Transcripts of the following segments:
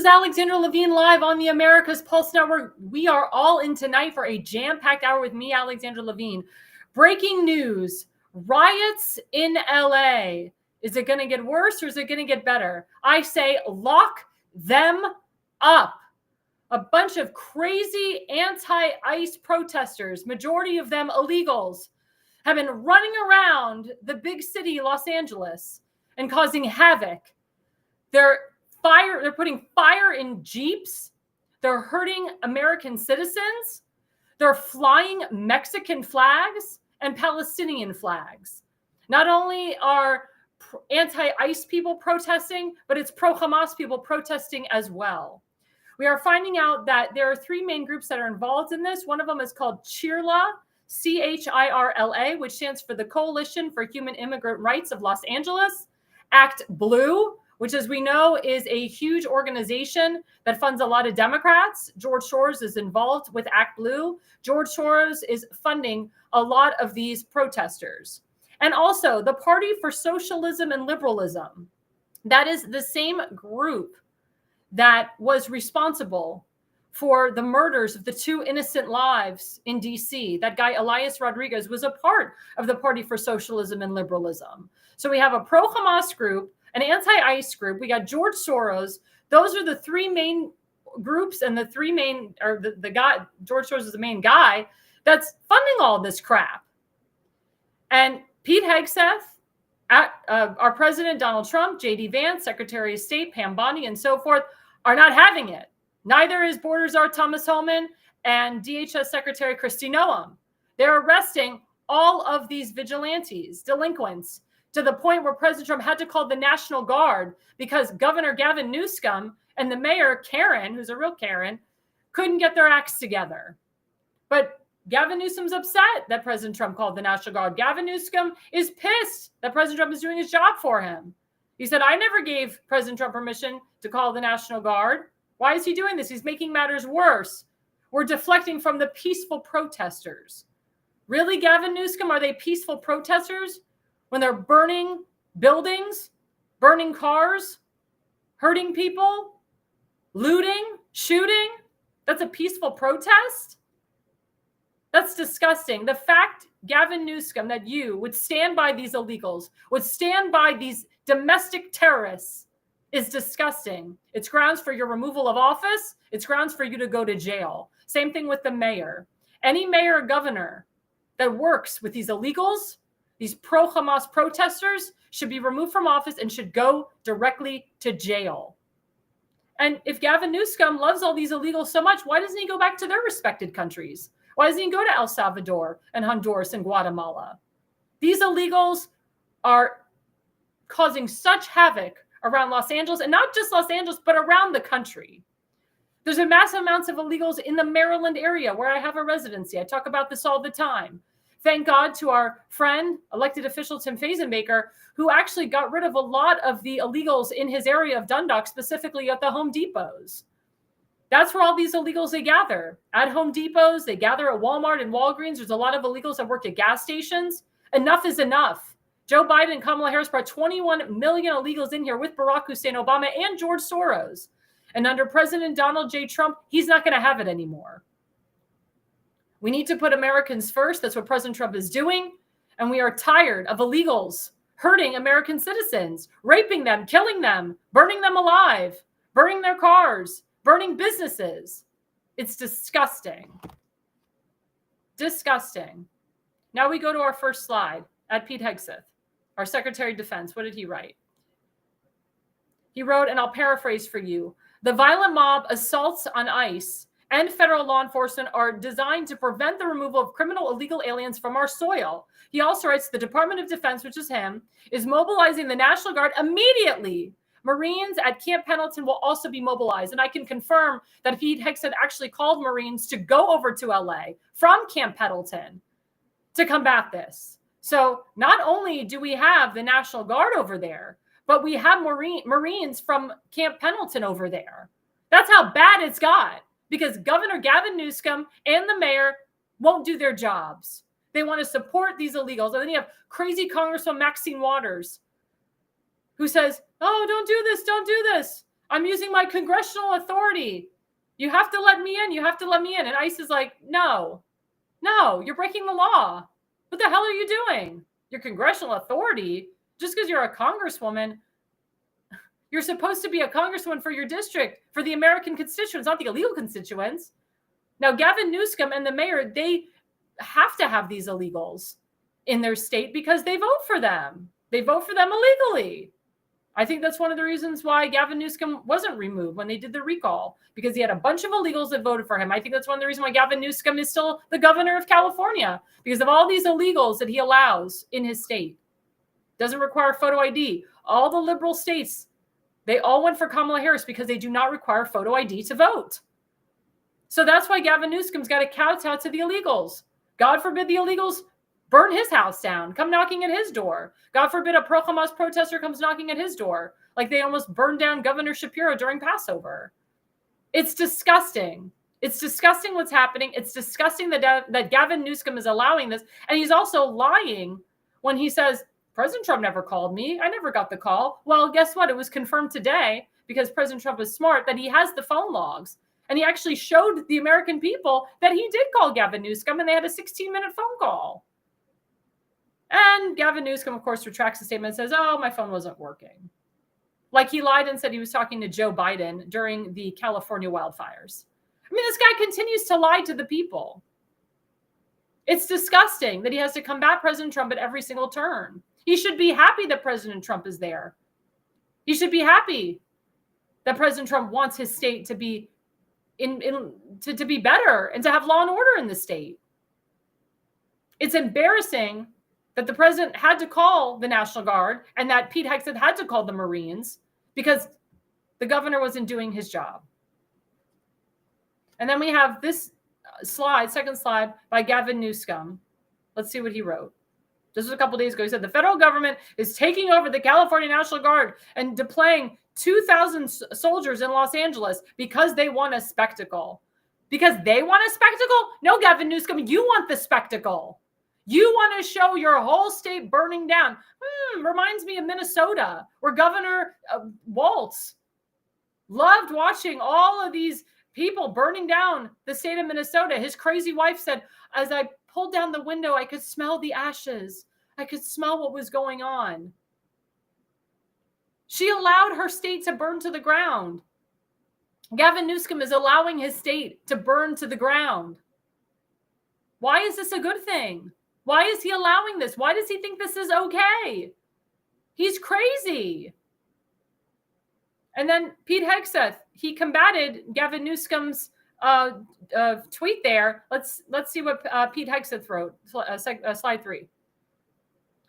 is Alexandra Levine live on the America's Pulse Network. We are all in tonight for a jam-packed hour with me, Alexandra Levine. Breaking news, riots in LA. Is it going to get worse or is it going to get better? I say lock them up. A bunch of crazy anti-ICE protesters, majority of them illegals, have been running around the big city, Los Angeles, and causing havoc. They're putting fire in Jeeps. They're hurting American citizens. They're flying Mexican flags and Palestinian flags. Not only are anti-ICE people protesting, but it's pro-Hamas people protesting as well. We are finding out that there are three main groups that are involved in this. One of them is called CHIRLA, CHIRLA, which stands for the Coalition for Human Immigrant Rights of Los Angeles. Act Blue, which, as we know, is a huge organization that funds a lot of Democrats. George Soros is involved with Act Blue. George Soros is funding a lot of these protesters. And also the Party for Socialism and Liberalism. That is the same group that was responsible for the murders of the two innocent lives in DC. That guy, Elias Rodriguez, was a part of the Party for Socialism and Liberalism. So we have a pro-Hamas group, an anti-ICE group. We got George Soros. Those are the three main groups, and the three main, or the guy, George Soros is the main guy that's funding all this crap. And Pete Hegseth, our president, Donald Trump, J.D. Vance, Secretary of State, Pam Bondi, and so forth, are not having it. Neither is Border Czar Thomas Homan and DHS Secretary Kristi Noem. They're arresting all of these vigilantes, delinquents, to the point where President Trump had to call the National Guard because Governor Gavin Newsom and the mayor, Karen, who's a real Karen, couldn't get their acts together. But Gavin Newsom's upset that President Trump called the National Guard. Gavin Newsom is pissed that President Trump is doing his job for him. He said, I never gave President Trump permission to call the National Guard. Why is he doing this? He's making matters worse. We're deflecting from the peaceful protesters. Really, Gavin Newsom, are they peaceful protesters when they're burning buildings, burning cars, hurting people, looting, shooting? That's a peaceful protest? That's disgusting. The fact, Gavin Newsom, that you would stand by these illegals, would stand by these domestic terrorists, is disgusting. It's grounds for your removal of office. It's grounds for you to go to jail. Same thing with the mayor. Any mayor or governor that works with these illegals, these pro-Hamas protesters, should be removed from office and should go directly to jail. And if Gavin Newsom loves all these illegals so much, why doesn't he go back to their respected countries? Why doesn't he go to El Salvador and Honduras and Guatemala? These illegals are causing such havoc around Los Angeles, and not just Los Angeles, but around the country. There's a massive amounts of illegals in the Maryland area where I have a residency. I talk about this all the time. Thank God to our friend, elected official TimFazenbaker, who actually got rid of a lot of the illegals in his area of Dundalk, specifically at the Home Depots. That's where all these illegals, they gather. At Home Depots, they gather at Walmart and Walgreens. There's a lot of illegals that work at gas stations. Enough is enough. Joe Biden and Kamala Harris brought 21 million illegals in here with Barack Hussein Obama and George Soros. And under President Donald J. Trump, he's not going to have it anymore. We need to put Americans first. That's what President Trump is doing. And we are tired of illegals hurting American citizens, raping them, killing them, burning them alive, burning their cars, burning businesses. It's disgusting. Disgusting. Now we go to our first slide at Pete Hegseth, our Secretary of Defense. What did he write? He wrote, and I'll paraphrase for you, the violent mob assaults on ICE and federal law enforcement are designed to prevent the removal of criminal illegal aliens from our soil. He also writes, the Department of Defense, which is him, is mobilizing the National Guard immediately. Marines at Camp Pendleton will also be mobilized. And I can confirm that Pete Hegseth actually called Marines to go over to LA from Camp Pendleton to combat this. So not only do we have the National Guard over there, but we have Marines from Camp Pendleton over there. That's how bad it's got, because Governor Gavin Newsom and the mayor won't do their jobs. They want to support these illegals. And then you have crazy Congresswoman Maxine Waters, who says, oh, don't do this. Don't do this. I'm using my congressional authority. You have to let me in. You have to let me in. And ICE is like, no, you're breaking the law. What the hell are you doing? Your congressional authority, just because you're a congresswoman, you're supposed to be a congresswoman for your district, for the American constituents, not the illegal constituents. Now, Gavin Newsom and the mayor, they have to have these illegals in their state because they vote for them. They vote for them illegally. I think that's one of the reasons why Gavin Newsom wasn't removed when they did the recall, because he had a bunch of illegals that voted for him. I think that's one of the reasons why Gavin Newsom is still the governor of California, because of all these illegals that he allows in his state. Doesn't require photo ID. All the liberal states, they all went for Kamala Harris because they do not require photo ID to vote. So that's why Gavin Newsom's got to kowtow to the illegals. God forbid the illegals burn his house down, come knocking at his door. God forbid a pro-Hamas protester comes knocking at his door, like they almost burned down Governor Shapiro during Passover. It's disgusting. It's disgusting what's happening. It's disgusting that Gavin Newsom is allowing this. And he's also lying when he says, President Trump never called me. I never got the call. Well, guess what? It was confirmed today, because President Trump is smart, that he has the phone logs. And he actually showed the American people that he did call Gavin Newsom, and they had a 16-minute phone call. And Gavin Newsom, of course, retracts the statement and says, oh, my phone wasn't working. Like he lied and said he was talking to Joe Biden during the California wildfires. I mean, this guy continues to lie to the people. It's disgusting that he has to combat President Trump at every single turn. He should be happy that President Trump is there. He should be happy that President Trump wants his state to be to be better and to have law and order in the state. It's embarrassing that the president had to call the National Guard and that Pete Hegseth had to call the Marines because the governor wasn't doing his job. And then we have this slide, second slide, by Gavin Newsom. Let's see what he wrote. This was a couple days ago. He said, the federal government is taking over the California National Guard and deploying 2,000 soldiers in Los Angeles because they want a spectacle. Because they want a spectacle? No, Gavin Newsom, you want the spectacle. You want to show your whole state burning down. Reminds me of Minnesota, where Governor Walz loved watching all of these people burning down the state of Minnesota. His crazy wife said, as I pulled down the window, I could smell the ashes. I could smell what was going on. She allowed her state to burn to the ground. Gavin Newsom is allowing his state to burn to the ground. Why is this a good thing? Why is he allowing this? Why does he think this is okay? He's crazy. And then Pete Hegseth, he combated Gavin Newsom's tweet there. Let's see what Pete Hegseth wrote. Slide 3.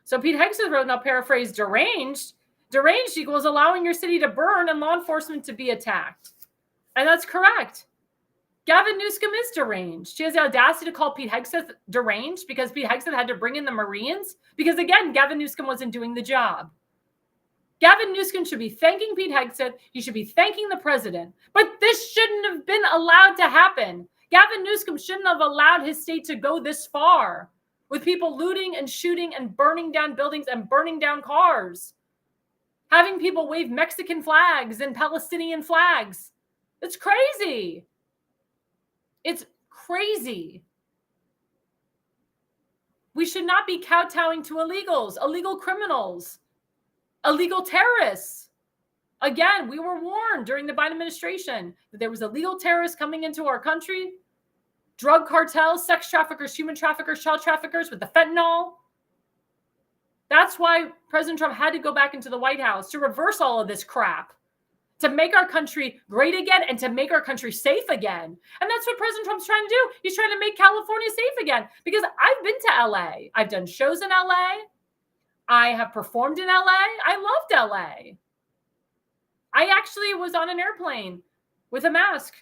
So Pete Hegseth wrote, and I'll paraphrase, deranged. Deranged equals allowing your city to burn and law enforcement to be attacked. And that's correct. Gavin Newsom is deranged. She has the audacity to call Pete Hegseth deranged because Pete Hegseth had to bring in the Marines. Because again, Gavin Newsom wasn't doing the job. Gavin Newsom should be thanking Pete Hegseth. He should be thanking the president. But this shouldn't have been allowed to happen. Gavin Newsom shouldn't have allowed his state to go this far with people looting and shooting and burning down buildings and burning down cars. Having people wave Mexican flags and Palestinian flags. It's crazy. It's crazy. We should not be kowtowing to illegals, illegal criminals, illegal terrorists. Again, we were warned during the Biden administration that there was illegal terrorists coming into our country, drug cartels, sex traffickers, human traffickers, child traffickers with the fentanyl. That's why President Trump had to go back into the White House to reverse all of this crap, to make our country great again and to make our country safe again. And that's what President Trump's trying to do. He's trying to make California safe again. Because I've been to LA. I've done shows in LA. I have performed in LA. I loved LA. I actually was on an airplane with a mask.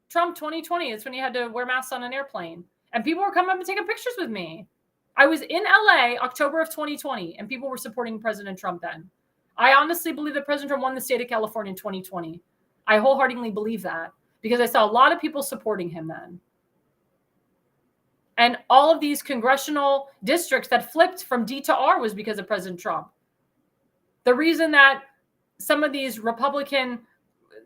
Trump 2020 is when he had to wear masks on an airplane. And people were coming up and taking pictures with me. I was in LA October of 2020, and people were supporting President Trump then. I honestly believe that President Trump won the state of California in 2020. I wholeheartedly believe that because I saw a lot of people supporting him then. And all of these congressional districts that flipped from D to R was because of President Trump. The reason that some of these Republican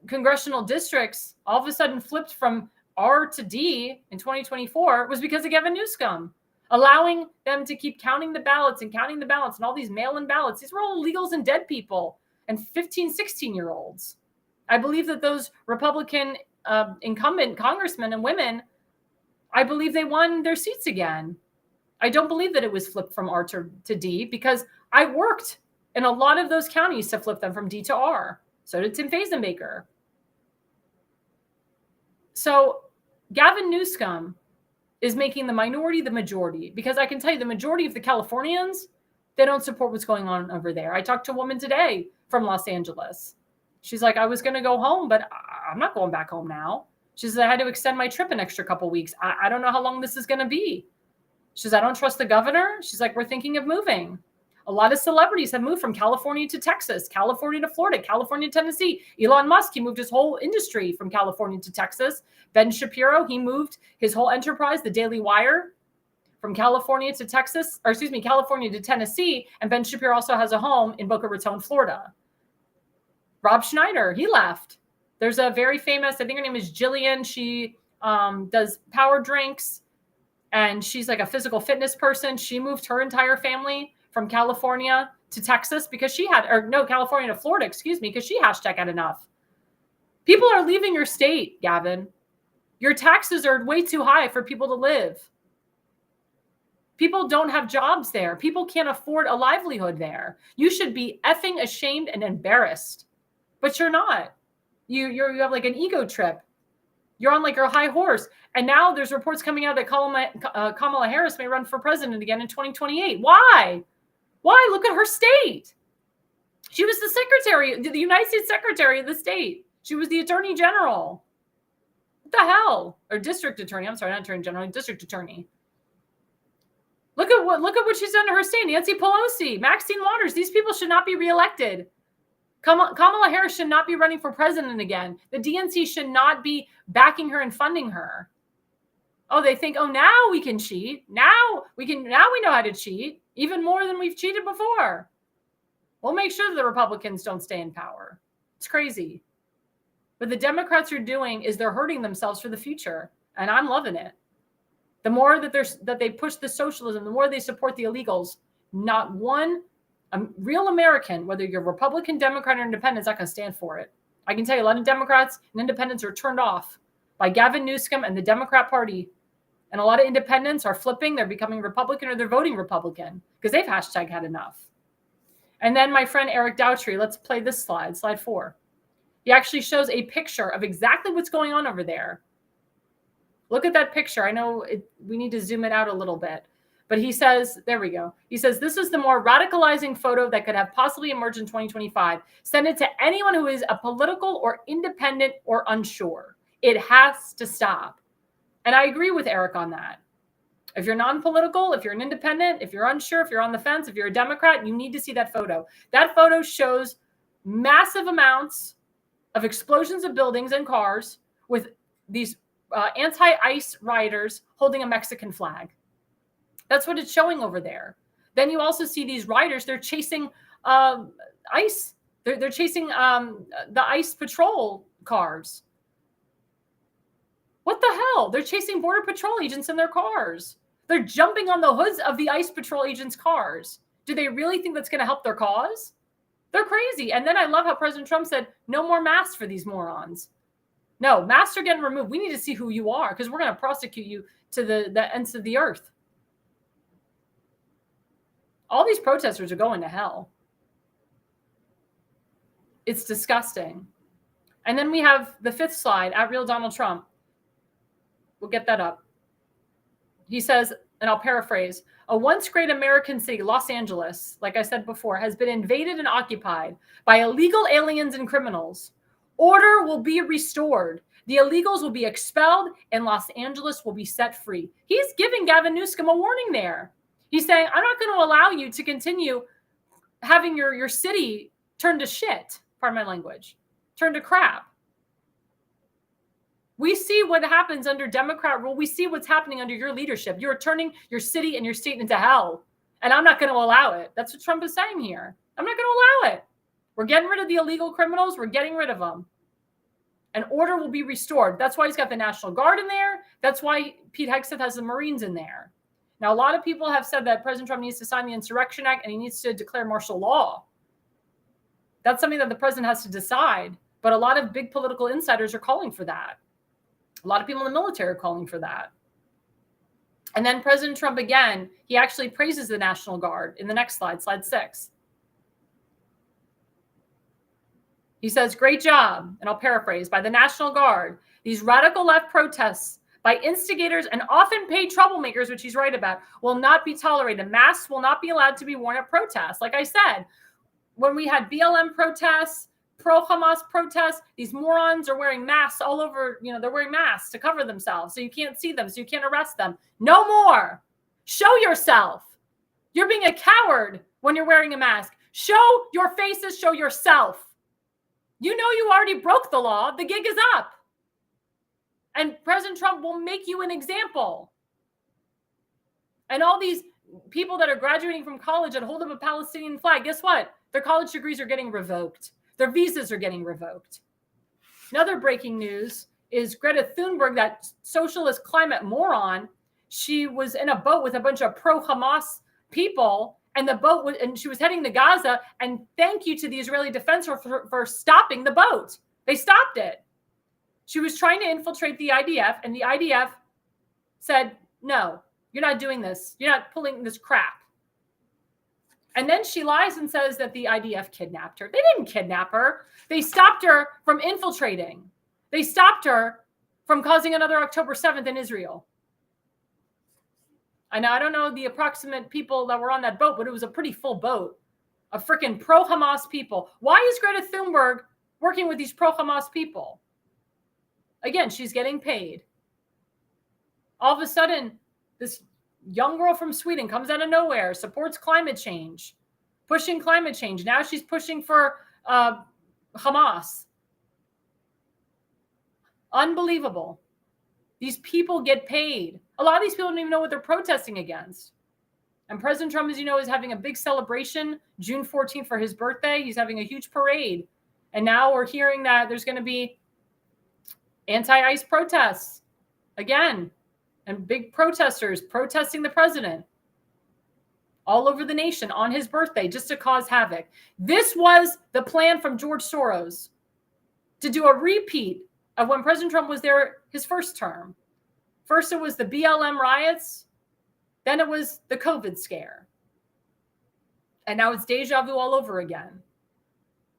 congressional districts all of a sudden flipped from R to D in 2024 was because of Gavin Newsom, allowing them to keep counting the ballots and all these mail-in ballots. These were all illegals and dead people and 15, 16-year-olds. I believe that those Republican incumbent congressmen and women, I believe they won their seats again. I don't believe that it was flipped from R to D, because I worked in a lot of those counties to flip them from D to R. So did TimFazenbaker. So Gavin Newsom is making the minority the majority, because I can tell you the majority of the Californians, they don't support what's going on over there. I talked to a woman today from Los Angeles. She's like, I was going to go home, but I'm not going back home now. She says, I had to extend my trip an extra couple weeks. I don't know how long this is going to be. She says, I don't trust the governor. She's like, we're thinking of moving. A lot of celebrities have moved from California to Texas, California to Florida, California to Tennessee. Elon Musk, he moved his whole industry from California to Texas. Ben Shapiro, he moved his whole enterprise, the Daily Wire, from California to California to Tennessee. And Ben Shapiro also has a home in Boca Raton, Florida. Rob Schneider, he left. There's a very famous, I think her name is Jillian. She does power drinks, and she's like a physical fitness person. She moved her entire family from California to Texas because California to Florida, because she #had enough. People are leaving your state, Gavin. Your taxes are way too high for people to live. People don't have jobs there. People can't afford a livelihood there. You should be effing ashamed and embarrassed, but you're not. You have like an ego trip. You're on like your high horse. And now there's reports coming out that Kamala Harris may run for president again in 2028. Why? Why? Look at her state. She was the United States Secretary of the state. She was the Attorney General. What the hell? Or District Attorney. I'm sorry, not Attorney General, District Attorney. Look at what she's done to her state. Nancy Pelosi, Maxine Waters. These people should not be reelected. Kamala Harris should not be running for president again. The DNC should not be backing her and funding her. Oh, they think, now we can cheat. Now we know how to cheat even more than we've cheated before. We'll make sure that the Republicans don't stay in power. It's crazy. What the Democrats are doing is they're hurting themselves for the future. And I'm loving it. The more that they push the socialism, the more they support the illegals, not one real American, whether you're Republican, Democrat, or Independent, is not going to stand for it. I can tell you a lot of Democrats and Independents are turned off by Gavin Newsom and the Democrat Party. And a lot of Independents are flipping. They're becoming Republican, or they're voting Republican because they've #had enough. And then my friend Eric Daughtry, let's play this slide 4. He actually shows a picture of exactly what's going on over there. Look at that picture. I know we need to zoom it out a little bit. But he says, there we go. He says, this is the more radicalizing photo that could have possibly emerged in 2025. Send it to anyone who is a political or independent or unsure. It has to stop. And I agree with Eric on that. If you're non-political, if you're an independent, if you're unsure, if you're on the fence, if you're a Democrat, you need to see that photo. That photo shows massive amounts of explosions of buildings and cars with these anti-ICE rioters holding a Mexican flag. That's what it's showing over there. Then you also see these riders, they're chasing ICE. They're chasing the ICE patrol cars. What the hell? They're chasing Border Patrol agents in their cars. They're jumping on the hoods of the ICE patrol agents' cars. Do they really think that's going to help their cause? They're crazy. And then I love how President Trump said, no more masks for these morons. No, masks are getting removed. We need to see who you are because we're going to prosecute you to the ends of the earth. All these protesters are going to hell. It's disgusting. And then we have the 5th slide, @Real Donald Trump. We'll get that up. He says, and I'll paraphrase, a once great American city, Los Angeles, like I said before, has been invaded and occupied by illegal aliens and criminals. Order will be restored. The illegals will be expelled and Los Angeles will be set free. He's giving Gavin Newsom a warning there. He's saying, I'm not going to allow you to continue having your city turn to shit, pardon my language, turn to crap. We see what happens under Democrat rule. We see what's happening under your leadership. You're turning your city and your state into hell. And I'm not going to allow it. That's what Trump is saying here. I'm not going to allow it. We're getting rid of the illegal criminals. We're getting rid of them. and order will be restored. That's why he's got the National Guard in there. That's why Pete Hegseth has the Marines in there. Now, a lot of people have said that President Trump needs to sign the Insurrection Act and he needs to declare martial law. That's something that the president has to decide. But a lot of big political insiders are calling for that. A lot of people in the military are calling for that. And then President Trump, again, he actually praises the National Guard in the next slide, slide 6. He says, great job, and I'll paraphrase, by the National Guard. These radical left protests by instigators and often paid troublemakers, which he's right about, will not be tolerated. Masks will not be allowed to be worn at protests. Like I said, when we had BLM protests, pro-Hamas protests, these morons are wearing masks all over, they're wearing masks to cover themselves so you can't see them, so you can't arrest them. No more. Show yourself. You're being a coward when you're wearing a mask. Show your faces, show yourself. You know you already broke the law. The gig is up. And President Trump will make you an example. And all these people that are graduating from college and hold up a Palestinian flag, guess what? Their college degrees are getting revoked. Their visas are getting revoked. Another breaking news is Greta Thunberg, that socialist climate moron. She was in a boat with a bunch of pro-Hamas people, and the boat was, and she was heading to Gaza. And thank you to the Israeli Defense Force for stopping the boat. They stopped it. She was trying to infiltrate the IDF, and the IDF said, no, you're not doing this. You're not pulling this crap. And then she lies and says that the IDF kidnapped her. They didn't kidnap her. They stopped her from infiltrating. They stopped her from causing another October 7th in Israel. And I don't know the approximate people that were on that boat, but it was a pretty full boat of freaking pro-Hamas people. Why is Greta Thunberg working with these pro-Hamas people? Again, she's getting paid. All of a sudden, this young girl from Sweden comes out of nowhere, supports climate change, pushing climate change. Now she's pushing for Hamas. Unbelievable. These people get paid. A lot of these people don't even know what they're protesting against. And President Trump, as you know, is having a big celebration June 14th for his birthday. He's having a huge parade. And now we're hearing that there's going to be anti-ICE protests again, and big protesters protesting the president all over the nation on his birthday just to cause havoc. This was the plan from George Soros, to do a repeat of when President Trump was there his first term. First, it was the BLM riots. Then it was the COVID scare. And now it's deja vu all over again.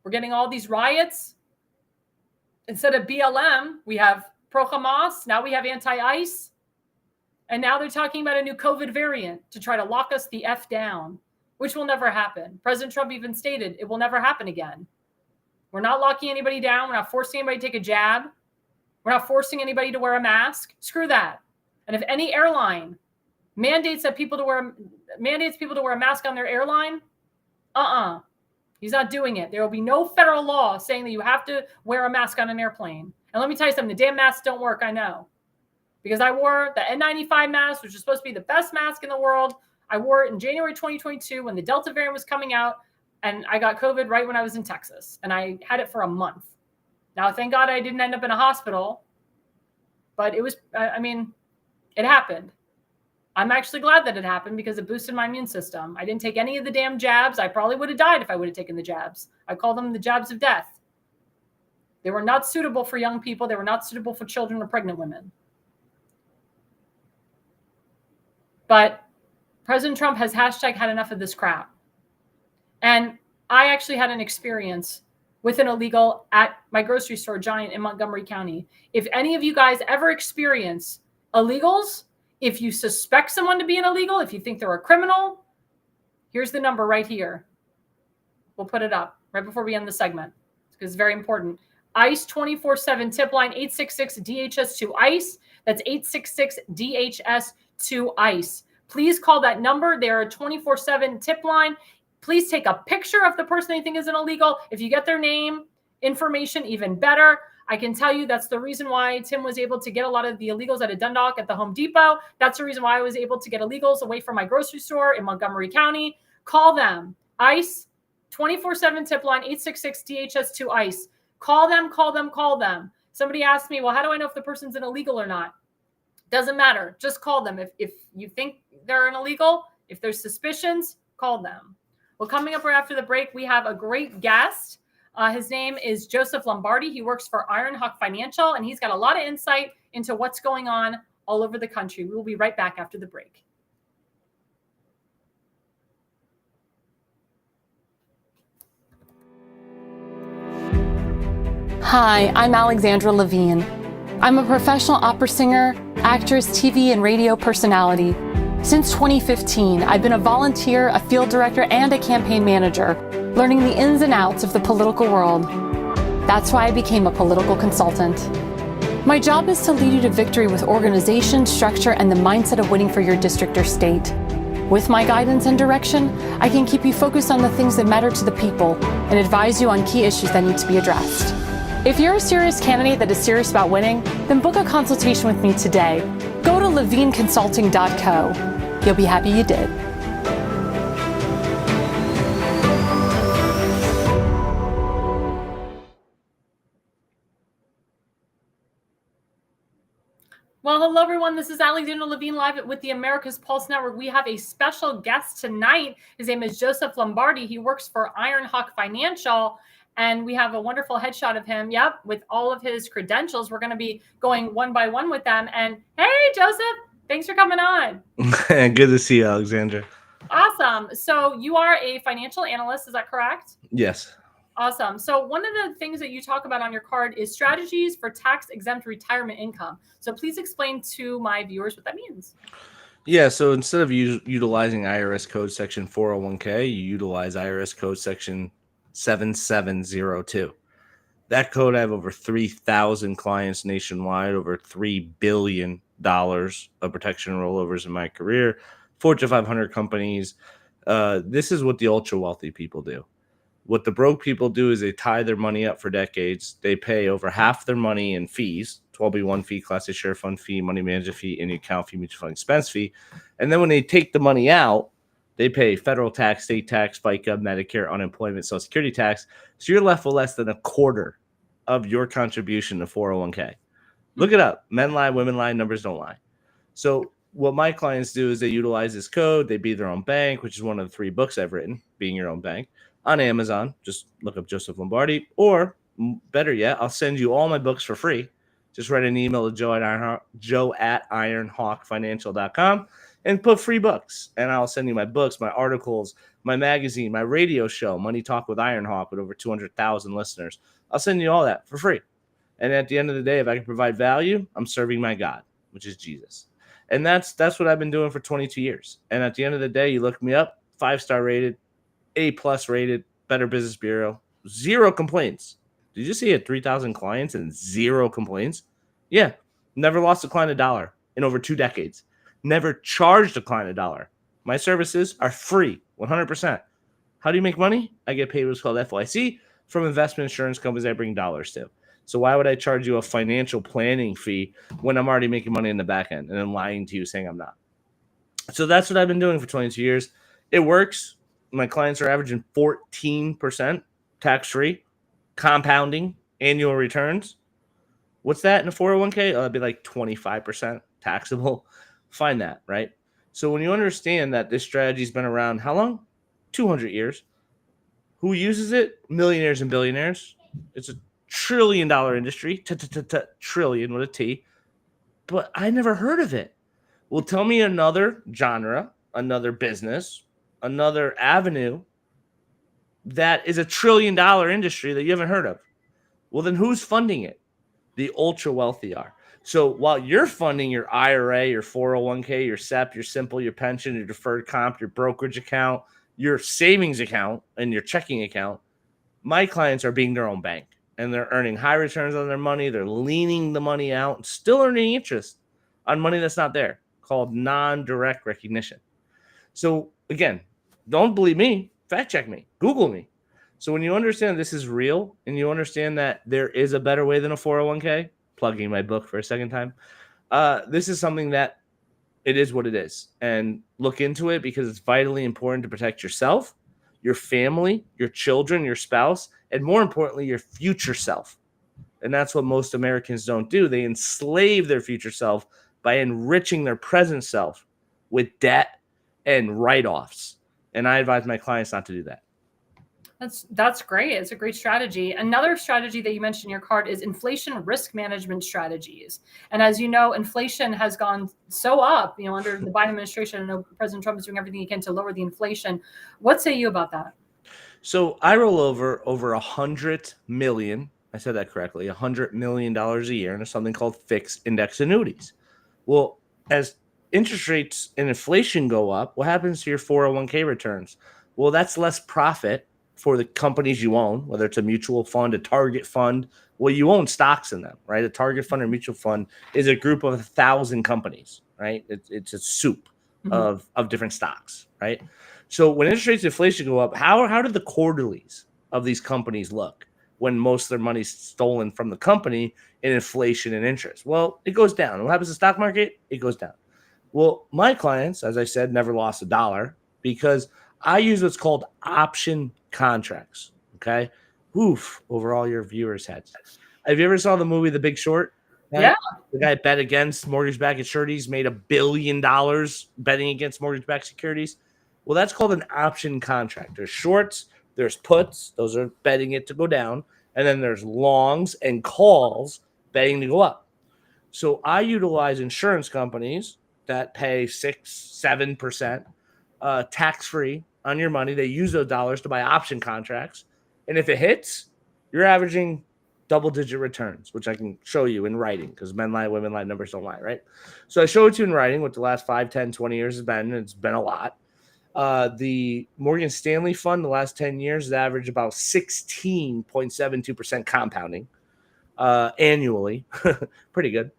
We're getting all these riots. Instead of BLM, we have pro-Hamas. Now we have anti-ICE. And now they're talking about a new COVID variant to try to lock us the F down, which will never happen. President Trump even stated it will never happen again. We're not locking anybody down. We're not forcing anybody to take a jab. We're not forcing anybody to wear a mask. Screw that. And if any airline mandates people to wear a mask on their airline, he's not doing it. There will be no federal law saying that you have to wear a mask on an airplane. And let me tell you something, the damn masks don't work, I know. Because I wore the N95 mask, which is supposed to be the best mask in the world. I wore it in January 2022 when the Delta variant was coming out, and I got COVID right when I was in Texas. And I had it for a month. Now, thank God I didn't end up in a hospital. But it was, it happened. I'm actually glad that it happened because it boosted my immune system. I didn't take any of the damn jabs. I probably would have died if I would have taken the jabs. I call them the jabs of death. They were not suitable for young people. They were not suitable for children or pregnant women. But President Trump has had enough of this crap. And I actually had an experience with an illegal at my grocery store, Giant, in Montgomery County. If any of you guys ever experience illegals, if you suspect someone to be an illegal, if you think they're a criminal, here's the number right here. We'll put it up right before we end the segment because it's very important. ICE 24/7 tip line 866-DHS2-ICE. That's 866-DHS2-ICE. Please call that number. They're a 24/7 tip line. Please take a picture of the person you think is an illegal. If you get their name, information, even better. I can tell you that's the reason why Tim was able to get a lot of the illegals at a Dundalk at the Home Depot. That's the reason why I was able to get illegals away from my grocery store in Montgomery County. Call them. ICE 24/7 tip line 866-DHS2-ICE. Call them, call them, call them. Somebody asked me, well, how do I know if the person's an illegal or not? Doesn't matter. Just call them. If you think they're an illegal, if there's suspicions, call them. Well, coming up right after the break, we have a great guest. His name is Joseph Lombardi. He works for Ironhawk Financial, and he's got a lot of insight into what's going on all over the country. We will be right back after the break. Hi, I'm Alexandra Levine. I'm a professional opera singer, actress, TV, and radio personality. Since 2015, I've been a volunteer, a field director, and a campaign manager, learning the ins and outs of the political world. That's why I became a political consultant. My job is to lead you to victory with organization, structure, and the mindset of winning for your district or state. With my guidance and direction, I can keep you focused on the things that matter to the people and advise you on key issues that need to be addressed. If you're a serious candidate that is serious about winning, then book a consultation with me today. Go to levineconsulting.co. You'll be happy you did. Well, hello, everyone. This is Alexandra Levine live with the America's Pulse Network. We have a special guest tonight. His name is Joseph Lombardi. He works for Ironhawk Financial, and we have a wonderful headshot of him. Yep, with all of his credentials. We're going to be going one by one with them. And hey, Joseph, thanks for coming on. Good to see you, Alexandra. Awesome. So you are a financial analyst. Is that correct? Yes. Awesome. So one of the things that you talk about on your card is strategies for tax-exempt retirement income. So please explain to my viewers what that means. Yeah, so instead of utilizing IRS code section 401k, you utilize IRS code section 7702. That code, I have over 3,000 clients nationwide, over $3 billion of protection rollovers in my career, Fortune 500 companies. This is what the ultra wealthy people do. What the broke people do is they tie their money up for decades. They pay over half their money in fees, 12B1 fee, Class A share fund fee, money manager fee, any account fee, mutual fund expense fee. And then when they take the money out, they pay federal tax, state tax, FICA, Medicare, unemployment, Social Security tax. So you're left with less than a quarter of your contribution to 401k. Look it up. Men lie, women lie, numbers don't lie. So what my clients do is they utilize this code. They be their own bank, which is one of the 3 books I've written, Being Your Own Bank. On Amazon, just look up Joseph Lombardi, or better yet, I'll send you all my books for free. Just write an email to joe@ironhawkfinancial.com and put free books. And I'll send you my books, my articles, my magazine, my radio show, Money Talk with Ironhawk, with over 200,000 listeners. I'll send you all that for free. And at the end of the day, if I can provide value, I'm serving my God, which is Jesus. And that's what I've been doing for 22 years. And at the end of the day, you look me up, 5-star rated, A+ rated, Better Business Bureau, 0 complaints. Did you see it? 3,000 clients and 0 complaints? Yeah. Never lost a client $1 in over 2 decades. Never charged a client $1. My services are free, 100%. How do you make money? I get paid what's called FYC from investment insurance companies I bring dollars to. So why would I charge you a financial planning fee when I'm already making money in the back end and then lying to you saying I'm not? So that's what I've been doing for 22 years. It works. My clients are averaging 14% tax-free, compounding annual returns. What's that in a 401k? It'd be like 25% taxable. Find that, right? So when you understand that this strategy's been around, how long? 200 years. Who uses it? Millionaires and billionaires. It's a $1 trillion industry. Trillion with a T. But I never heard of it. Well, tell me another genre, another business, another avenue that is a $1 trillion industry that you haven't heard of. Well, then who's funding it? The ultra wealthy are. So while you're funding your IRA, your 401k, your SEP, your simple, your pension, your deferred comp, your brokerage account, your savings account, and your checking account, my clients are being their own bank, and they're earning high returns on their money. They're leaning the money out and still earning interest on money that's not there, called non-direct recognition. So again, don't believe me, fact check me, Google me. So when you understand this is real and you understand that there is a better way than a 401k, plugging my book for a second time, this is something that it is what it is. And look into it because it's vitally important to protect yourself, your family, your children, your spouse, and more importantly, your future self. And that's what most Americans don't do. They enslave their future self by enriching their present self with debt and write-offs. And I advise my clients not to do that. That's great. It's a great strategy. Another strategy that you mentioned in your card is inflation risk management strategies. And as you know, inflation has gone so up, under the Biden administration. I know President Trump is doing everything he can to lower the inflation. What say you about that? So I roll over $100 million. I said that correctly, $100 million a year into something called fixed index annuities. Well, as interest rates and inflation go up, what happens to your 401k returns? Well, that's less profit for the companies you own, whether it's a mutual fund, a target fund. Well, you own stocks in them, right? A target fund or mutual fund is a group of 1,000 companies, right? It's a soup of different stocks, right? So when interest rates and inflation go up, how do the quarterlies of these companies look when most of their money's stolen from the company in inflation and interest? Well, it goes down. What happens to the stock market? It goes down. Well, my clients, as I said, never lost a dollar because I use what's called option contracts. Okay. Oof, over all your viewers' heads. Have you ever saw the movie The Big Short? Right? Yeah. The guy bet against mortgage-backed securities, made $1 billion betting against mortgage-backed securities. Well, that's called an option contract. There's shorts, there's puts, those are betting it to go down, and then there's longs and calls betting to go up. So I utilize insurance companies that pay 6-7% tax-free on your money. They use those dollars to buy option contracts. And if it hits, you're averaging double-digit returns, which I can show you in writing because men lie, women lie, numbers don't lie, right? So I show it to you in writing what the last 5, 10, 20 years has been, and it's been a lot. The Morgan Stanley fund the last 10 years has averaged about 16.72% compounding annually. Pretty good.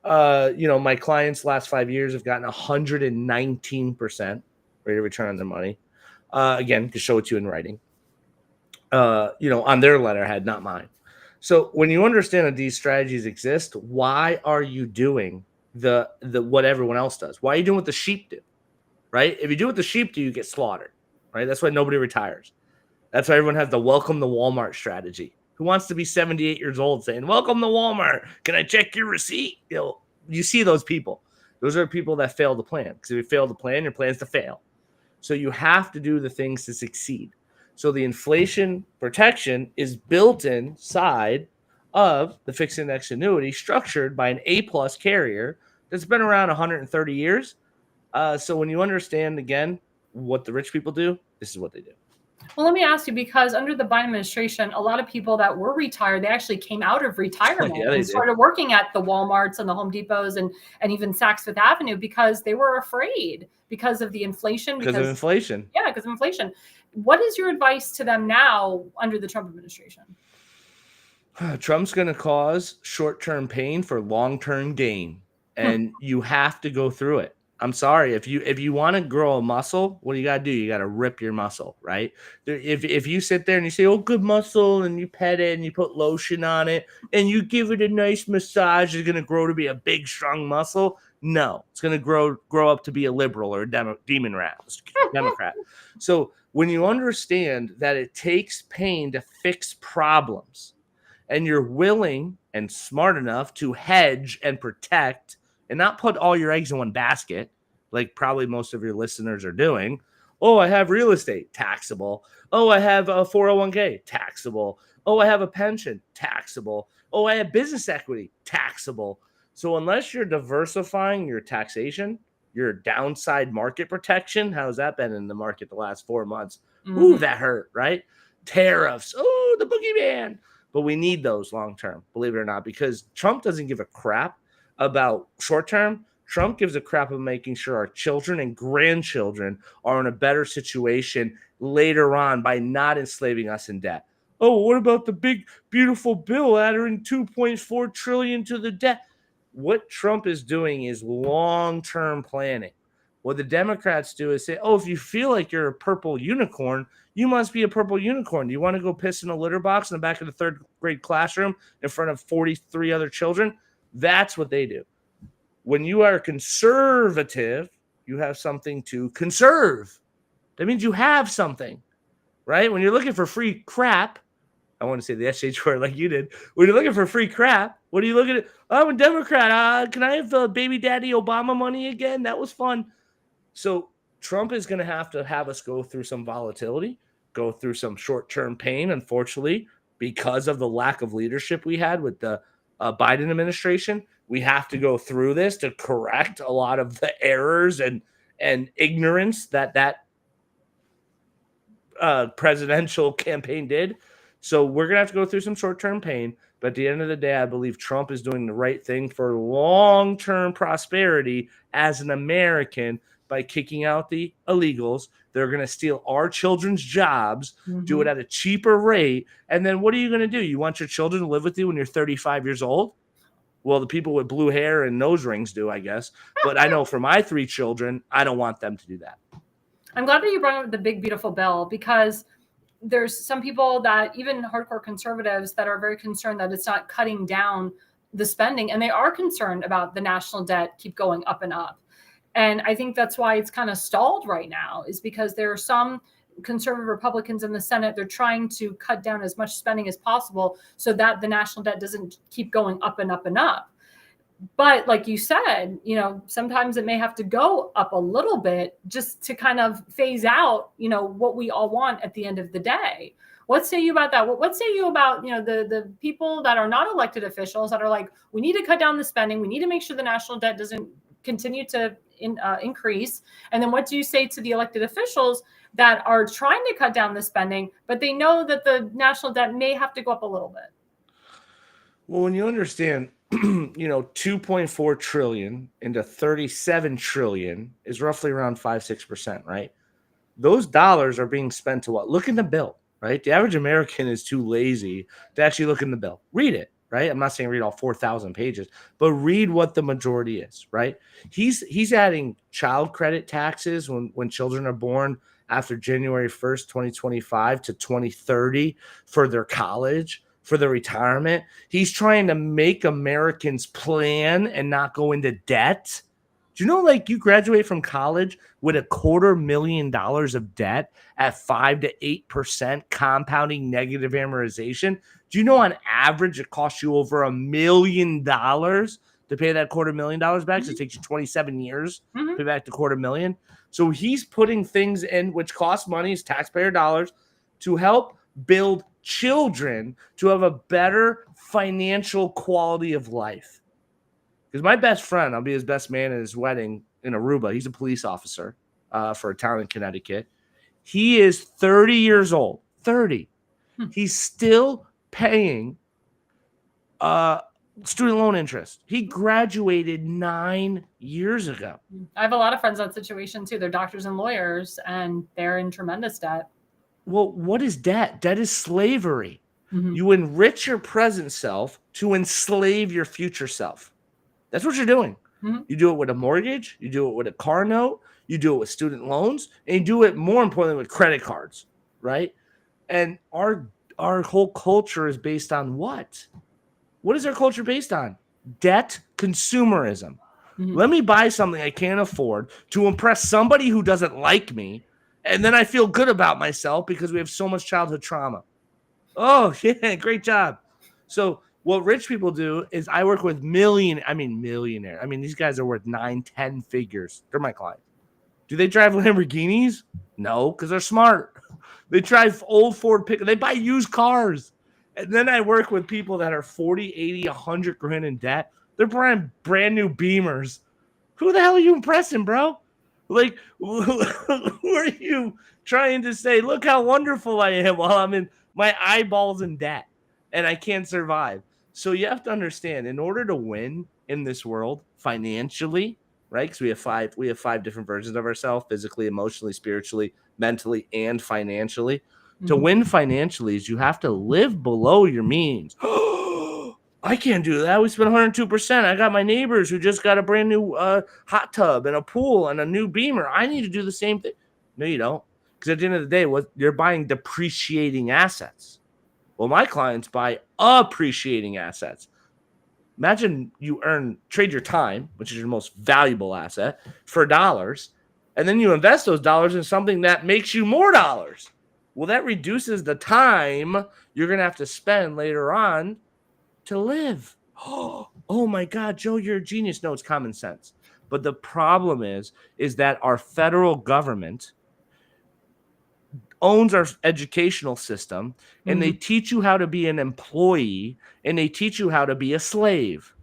My clients last 5 years have gotten 119% rate of return on their money. Again, to show it to you in writing. On their letterhead, not mine. So when you understand that these strategies exist, why are you doing the what everyone else does? Why are you doing what the sheep do? Right? If you do what the sheep do, you get slaughtered. Right? That's why nobody retires. That's why everyone has the welcome to Walmart strategy. Who wants to be 78 years old saying, welcome to Walmart? Can I check your receipt? You see those people. Those are people that fail to plan. Because if you fail to plan, your plan is to fail. So you have to do the things to succeed. So the inflation protection is built inside of the fixed index annuity structured by an A-plus carrier that's been around 130 years. So when you understand, again, what the rich people do, this is what they do. Well, let me ask you, because under the Biden administration, a lot of people that were retired, they actually came out of retirement and started working at the Walmarts and the Home Depots and even Saks Fifth Avenue because they were afraid because of the inflation. Because of inflation. Yeah, because of inflation. What is your advice to them now under the Trump administration? Trump's going to cause short-term pain for long-term gain, and you have to go through it. I'm sorry. If you want to grow a muscle, what do you got to do? You got to rip your muscle, right? If you sit there and you say, oh, good muscle, and you pet it and you put lotion on it and you give it a nice massage, it's going to grow to be a big, strong muscle. No, it's going to grow up to be a liberal or a Democrat. So when you understand that it takes pain to fix problems and you're willing and smart enough to hedge and protect and not put all your eggs in one basket, like probably most of your listeners are doing. Oh, I have real estate, taxable. Oh, I have a 401k, taxable. Oh, I have a pension, taxable. Oh, I have business equity, taxable. So unless you're diversifying your taxation, your downside market protection, how's that been in the market the last 4 months? Ooh, that hurt, right? Tariffs. Oh, the boogeyman. But we need those long term, believe it or not, because Trump doesn't give a crap about short term. Trump gives a crap about making sure our children and grandchildren are in a better situation later on by not enslaving us in debt. Oh, what about the big, beautiful bill adding $2.4 trillion to the debt? What Trump is doing is long-term planning. What the Democrats do is say, oh, if you feel like you're a purple unicorn, you must be a purple unicorn. Do you want to go piss in a litter box in the back of the third grade classroom in front of 43 other children? That's what they do. When you are conservative, you have something to conserve. That means you have something, right? When you're looking for free crap, I want to say the SH word like you did. When you're looking for free crap, what are you looking at? Oh, I'm a Democrat. Can I have baby daddy Obama money again? That was fun. So Trump is going to have us go through some volatility, go through some short-term pain, unfortunately, because of the lack of leadership we had with the Biden administration. We have to go through this to correct a lot of the errors and ignorance that presidential campaign did. So we're going to have to go through some short-term pain. But at the end of the day, I believe Trump is doing the right thing for long-term prosperity as an American by kicking out the illegals. They're going to steal our children's jobs, do it at a cheaper rate. And then what are you going to do? You want your children to live with you when you're 35 years old? Well, the people with blue hair and nose rings do, I guess. But I know for my 3 children, I don't want them to do that. I'm glad that you brought up the big, beautiful bill, because there's some people that, even hardcore conservatives, that are very concerned that it's not cutting down the spending. And they are concerned about the national debt keep going up and up. And I think that's why it's kind of stalled right now, is because there are some conservative Republicans in the Senate. They're trying to cut down as much spending as possible so that the national debt doesn't keep going up and up and up. But like you said, sometimes it may have to go up a little bit just to kind of phase out, what we all want at the end of the day. What say you about that? What say you about, the people that are not elected officials that are like, we need to cut down the spending. We need to make sure the national debt doesn't continue to increase. And then what do you say to the elected officials that are trying to cut down the spending, but they know that the national debt may have to go up a little bit? Well, when you understand, 2.4 trillion into 37 trillion is roughly around 5-6%, right? Those dollars are being spent to what? Look in the bill, right? The average American is too lazy to actually look in the bill. Read it, right? I'm not saying read all 4,000 pages, but read what the majority is, right? He's adding child credit taxes when children are born after January 1st, 2025 to 2030 for their college, for their retirement. He's trying to make Americans plan and not go into debt. Do you know, you graduate from college with $250,000 of debt at 5 to 8% compounding negative amortization? Do you know on average it costs you over $1 million to pay that $250,000 back? So it takes you 27 years to pay back the $250,000. So he's putting things in which cost money, is taxpayer dollars, to help build children to have a better financial quality of life. Because my best friend, I'll be his best man at his wedding in Aruba. He's a police officer for a town in Connecticut. He is 30 years old. 30. He's still paying student loan interest. He graduated 9 years ago. I have a lot of friends in that situation too. They're doctors and lawyers, and they're in tremendous debt. Well, what is debt? Debt is slavery. You enrich your present self to enslave your future self. That's what you're doing. You do it with a mortgage. You do it with a car note. You do it with student loans. And you do it, more importantly, with credit cards, right? And our whole culture is based on what? What is our culture based on? Debt consumerism. Let me buy something I can't afford to impress somebody who doesn't like me, and then I feel good about myself because we have so much childhood trauma. Oh, yeah, great job. So what rich people do is, I work with millionaire. These guys are worth 9-10 figures. They're my clients. Do they drive Lamborghinis? No, because they're smart. They drive old Ford pickup. They buy used cars. And then I work with people that are 40, 80, 100 grand in debt. They're buying brand new Beamers. Who the hell are you impressing, bro? Who are you trying to say, look how wonderful I am, while I'm in my eyeballs in debt and I can't survive? So you have to understand, in order to win in this world financially, right? Because we have five different versions of ourselves: physically, emotionally, spiritually, mentally, and financially. To win financially is you have to live below your means. I can't do that. We spent 102%. I got my neighbors who just got a brand new hot tub and a pool and a new Beamer. I need to do the same thing. No, you don't. Because at the end of the day, you're buying depreciating assets. Well, my clients buy appreciating assets. Imagine you trade your time, which is your most valuable asset, for dollars, and then you invest those dollars in something that makes you more dollars. Well, that reduces the time you're going to have to spend later on to live. Oh my God, Joe, you're a genius. No, it's common sense. But the problem is that our federal government owns our educational system, and they teach you how to be an employee, and they teach you how to be a slave.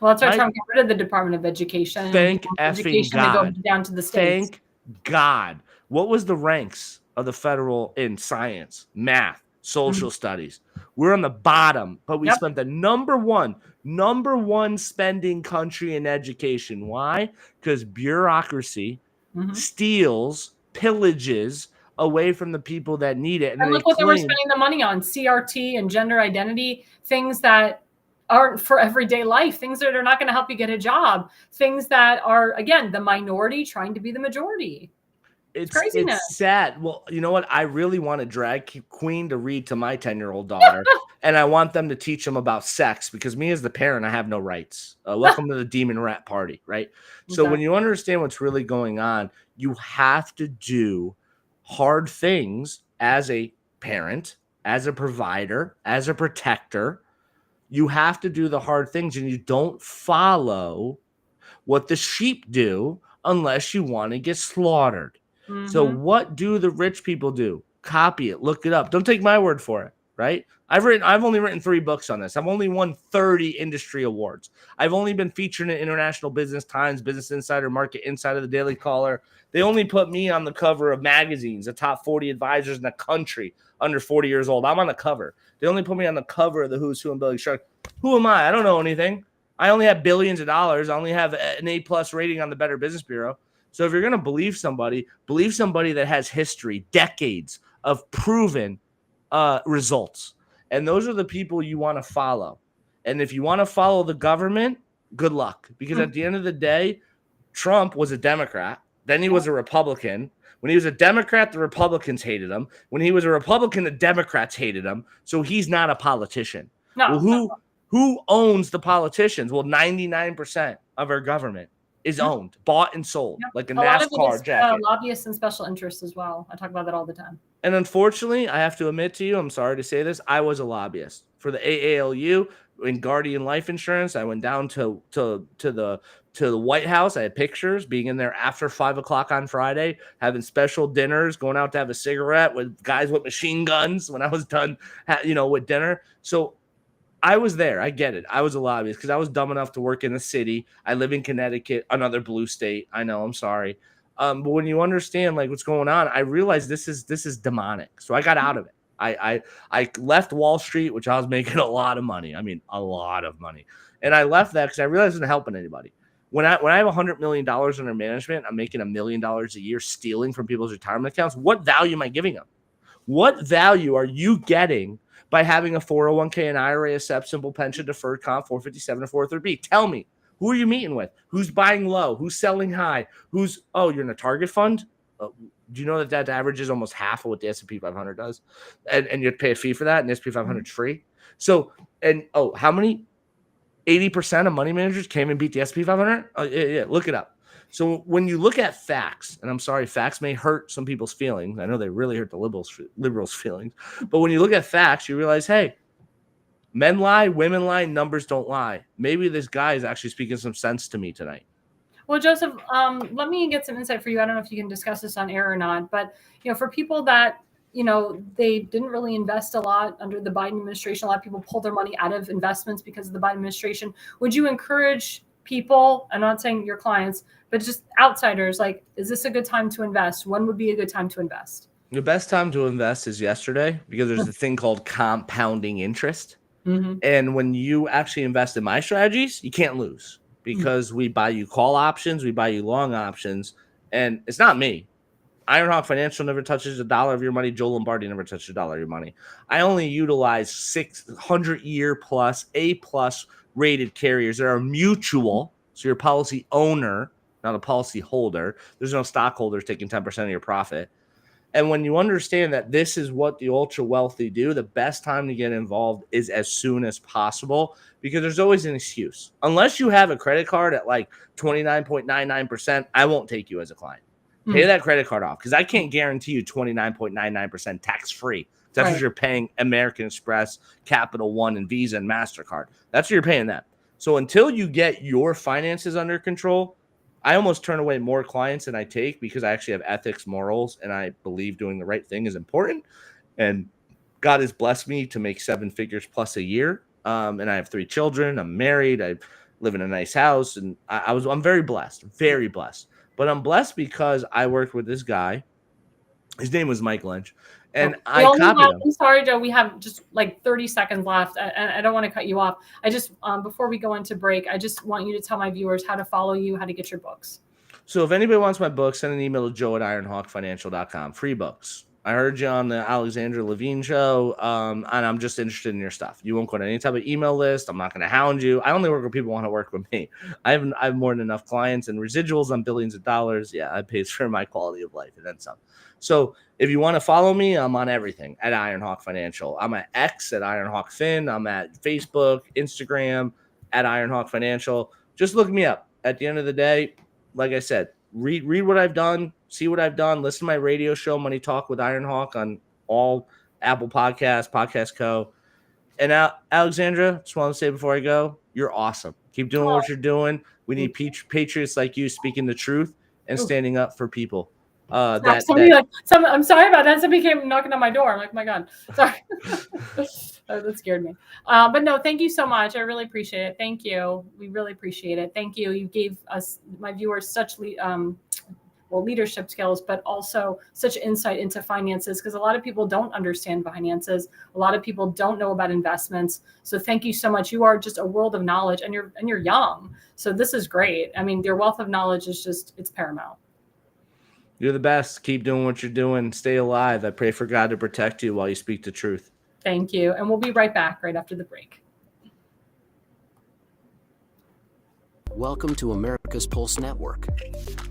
Well, that's why Trump got rid of the Department of Education. Thank And effing education God. to go down to the states. Thank God. What was the ranks of the federal in science, math, social studies? We're on the bottom, but we spent the number one spending country in education. Why? Because bureaucracy steals, pillages away from the people that need it. And look what they were spending the money on: CRT and gender identity, things that aren't for everyday life, things that are not going to help you get a job, things that are, again, the minority trying to be the majority. It's craziness. It's sad. Well, you know what? I really want a drag queen to read to my 10-year-old daughter, and I want them to teach them about sex, because me as the parent, I have no rights. Welcome to the demon rat party, right? So when you understand what's really going on, you have to do hard things as a parent, as a provider, as a protector. You have to do the hard things, and you don't follow what the sheep do unless you want to get slaughtered. So what do the rich people do? Copy it, look it up. Don't take my word for it, right? I've only written 3 books on this. I've only won 30 industry awards. I've only been featured in International Business Times, Business Insider, Market Insider, the Daily Caller. They only put me on the cover of magazines, the top 40 advisors in the country under 40 years old. I'm on the cover. They only put me on the cover of the Who's Who and Billy Shark. Who am I? I don't know anything. I only have billions of dollars. I only have an A+ rating on the Better Business Bureau. So if you're going to believe somebody that has history, decades of proven results. And those are the people you want to follow. And if you want to follow the government, good luck. Because at the end of the day, Trump was a Democrat. Then he was a Republican. When he was a Democrat, the Republicans hated him. When he was a Republican, the Democrats hated him. So he's not a politician. No. Well, who owns the politicians? Well, 99% of our government is owned, bought and sold, like a NASCAR jacket. Lobbyists and special interests as well. I talk about that all the time. And unfortunately, I have to admit to you, I'm sorry to say this, I was a lobbyist for the AALU in Guardian Life Insurance. I went down to the White House. I had pictures being in there after 5 o'clock on Friday, having special dinners, going out to have a cigarette with guys with machine guns when I was done, with dinner. So I was there. I get it. I was a lobbyist because I was dumb enough to work in the city. I live in Connecticut, another blue state. I know. I'm sorry. But when you understand like what's going on, I realized this is demonic. So I got out of it. I left Wall Street, which I was making a lot of money. I mean, a lot of money. And I left that because I realized it wasn't helping anybody. When I have $100 million under management, I'm making $1 million a year stealing from people's retirement accounts. What value am I giving them? What value are you getting by having a 401k, an IRA, a SEP, simple pension, deferred comp, 457, and 403B? Tell me, who are you meeting with? Who's buying low? Who's selling high? You're in a target fund? Do you know that average is almost half of what the S&P 500 does? And you pay a fee for that, and the S&P 500 is free. So, how many? 80% of money managers came and beat the S&P 500? Yeah, look it up. So when you look at facts, and I'm sorry, facts may hurt some people's feelings. I know they really hurt the liberals' feelings. But when you look at facts, you realize, hey, men lie, women lie, numbers don't lie. Maybe this guy is actually speaking some sense to me tonight. Well, Joseph, let me get some insight for you. I don't know if you can discuss this on air or not, but for people that they didn't really invest a lot under the Biden administration. A lot of people pulled their money out of investments because of the Biden administration. Would you encourage people, I'm not saying your clients, but just outsiders, like, is this a good time to invest? When would be a good time to invest? The best time to invest is yesterday, because there's a thing called compounding interest. And when you actually invest in my strategies, you can't lose, because we buy you call options, we buy you long options, and it's not me. Ironhawk Financial never touches $1 of your money. Joe Lombardi never touches $1 of your money. I only utilize 600-year plus, A+ rated carriers that are mutual. So you're a policy owner, not a policy holder. There's no stockholders taking 10% of your profit. And when you understand that this is what the ultra wealthy do, the best time to get involved is as soon as possible, because there's always an excuse. Unless you have a credit card at like 29.99%, I won't take you as a client. Pay that credit card off, because I can't guarantee you 29.99% tax free. That's what you're paying American Express, Capital One, and Visa and MasterCard. That's what you're paying that. So until you get your finances under control, I almost turn away more clients than I take, because I actually have ethics, morals, and I believe doing the right thing is important. And God has blessed me to make 7 figures plus a year. And I have 3 children. I'm married. I live in a nice house, and I'm very blessed, very blessed. But I'm blessed because I worked with this guy. His name was Mike Lynch. And I copied him. I'm sorry, Joe. We have just like 30 seconds left. I don't want to cut you off. I just, before we go into break, I just want you to tell my viewers how to follow you, how to get your books. So if anybody wants my book, send an email to joe@ironhawkfinancial.com. Free books. I heard you on the Alexandra Levine show, and I'm just interested in your stuff. You won't go to any type of email list. I'm not going to hound you. I only work with people who want to work with me. I have more than enough clients and residuals on billions of dollars. Yeah, I pays for my quality of life and then some. So if you want to follow me, I'm on everything at Ironhawk Financial. I'm at X at Ironhawk Fin. I'm at Facebook, Instagram at Ironhawk Financial. Just look me up. At the end of the day, like I said, read what I've done, see what I've done, listen to my radio show, Money Talk with Ironhawk, on all Apple Podcasts, Podcast Co. And Alexandra, just want to say before I go, you're awesome. Keep doing what you're doing. We need patriots like you speaking the truth and standing up for people. I'm sorry about that. Somebody came knocking on my door. I'm like, my God, sorry. That scared me. But no, thank you so much. I really appreciate it. Thank you. We really appreciate it. Thank you. You gave us, my viewers, such leadership skills, but also such insight into finances, because a lot of people don't understand finances. A lot of people don't know about investments. So thank you so much. You are just a world of knowledge, and you're young. So this is great. I mean, your wealth of knowledge is it's paramount. You're the best. Keep doing what you're doing. Stay alive. I pray for God to protect you while you speak the truth. Thank you. And we'll be right back right after the break. Welcome to America's Pulse Network.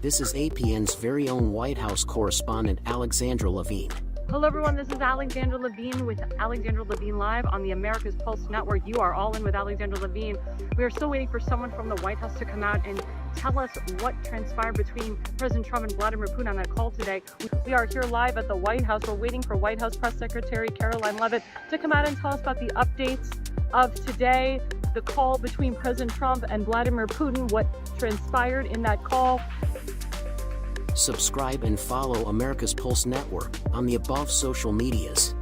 This is APN's very own White House correspondent, Alexandra Levine. Hello, everyone. This is Alexandra Levine with Alexandra Levine Live on the America's Pulse Network. You are all in with Alexandra Levine. We are still waiting for someone from the White House to come out and tell us what transpired between President Trump and Vladimir Putin on that call today. We are here live at the White House. We're waiting for White House Press Secretary Caroline Leavitt to come out and tell us about the updates of today, the call between President Trump and Vladimir Putin, what transpired in that call. Subscribe and follow America's Pulse Network on the above social medias.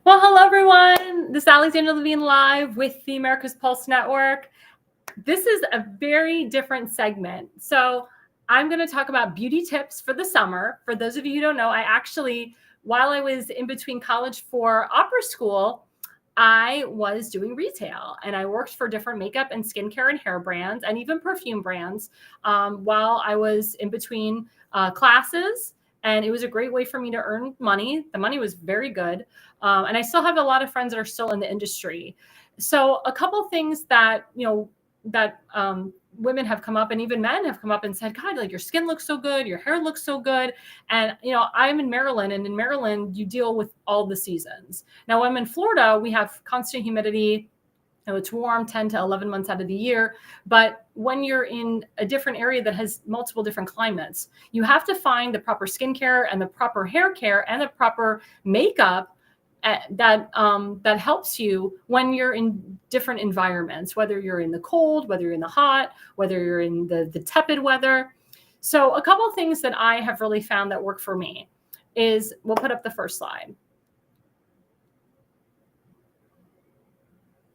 Well, hello, everyone. This is Alexandra Levine Live with the America's Pulse Network. This is a very different segment. So I'm going to talk about beauty tips for the summer. For those of you who don't know, I actually, while I was in between college for opera school, I was doing retail, and I worked for different makeup and skincare and hair brands and even perfume brands while I was in between classes. And it was a great way for me to earn money. The money was very good. And I still have a lot of friends that are still in the industry. So a couple things that, women have come up, and even men have come up and said, God, like, your skin looks so good. Your hair looks so good. And, I'm in Maryland, and in Maryland, you deal with all the seasons. Now, I'm in Florida. We have constant humidity. It's warm 10 to 11 months out of the year. But when you're in a different area that has multiple different climates, you have to find the proper skincare and the proper hair care and the proper makeup that helps you when you're in different environments, whether you're in the cold, whether you're in the hot, whether you're in the tepid weather. So a couple of things that I have really found that work for me is, we'll put up the first slide.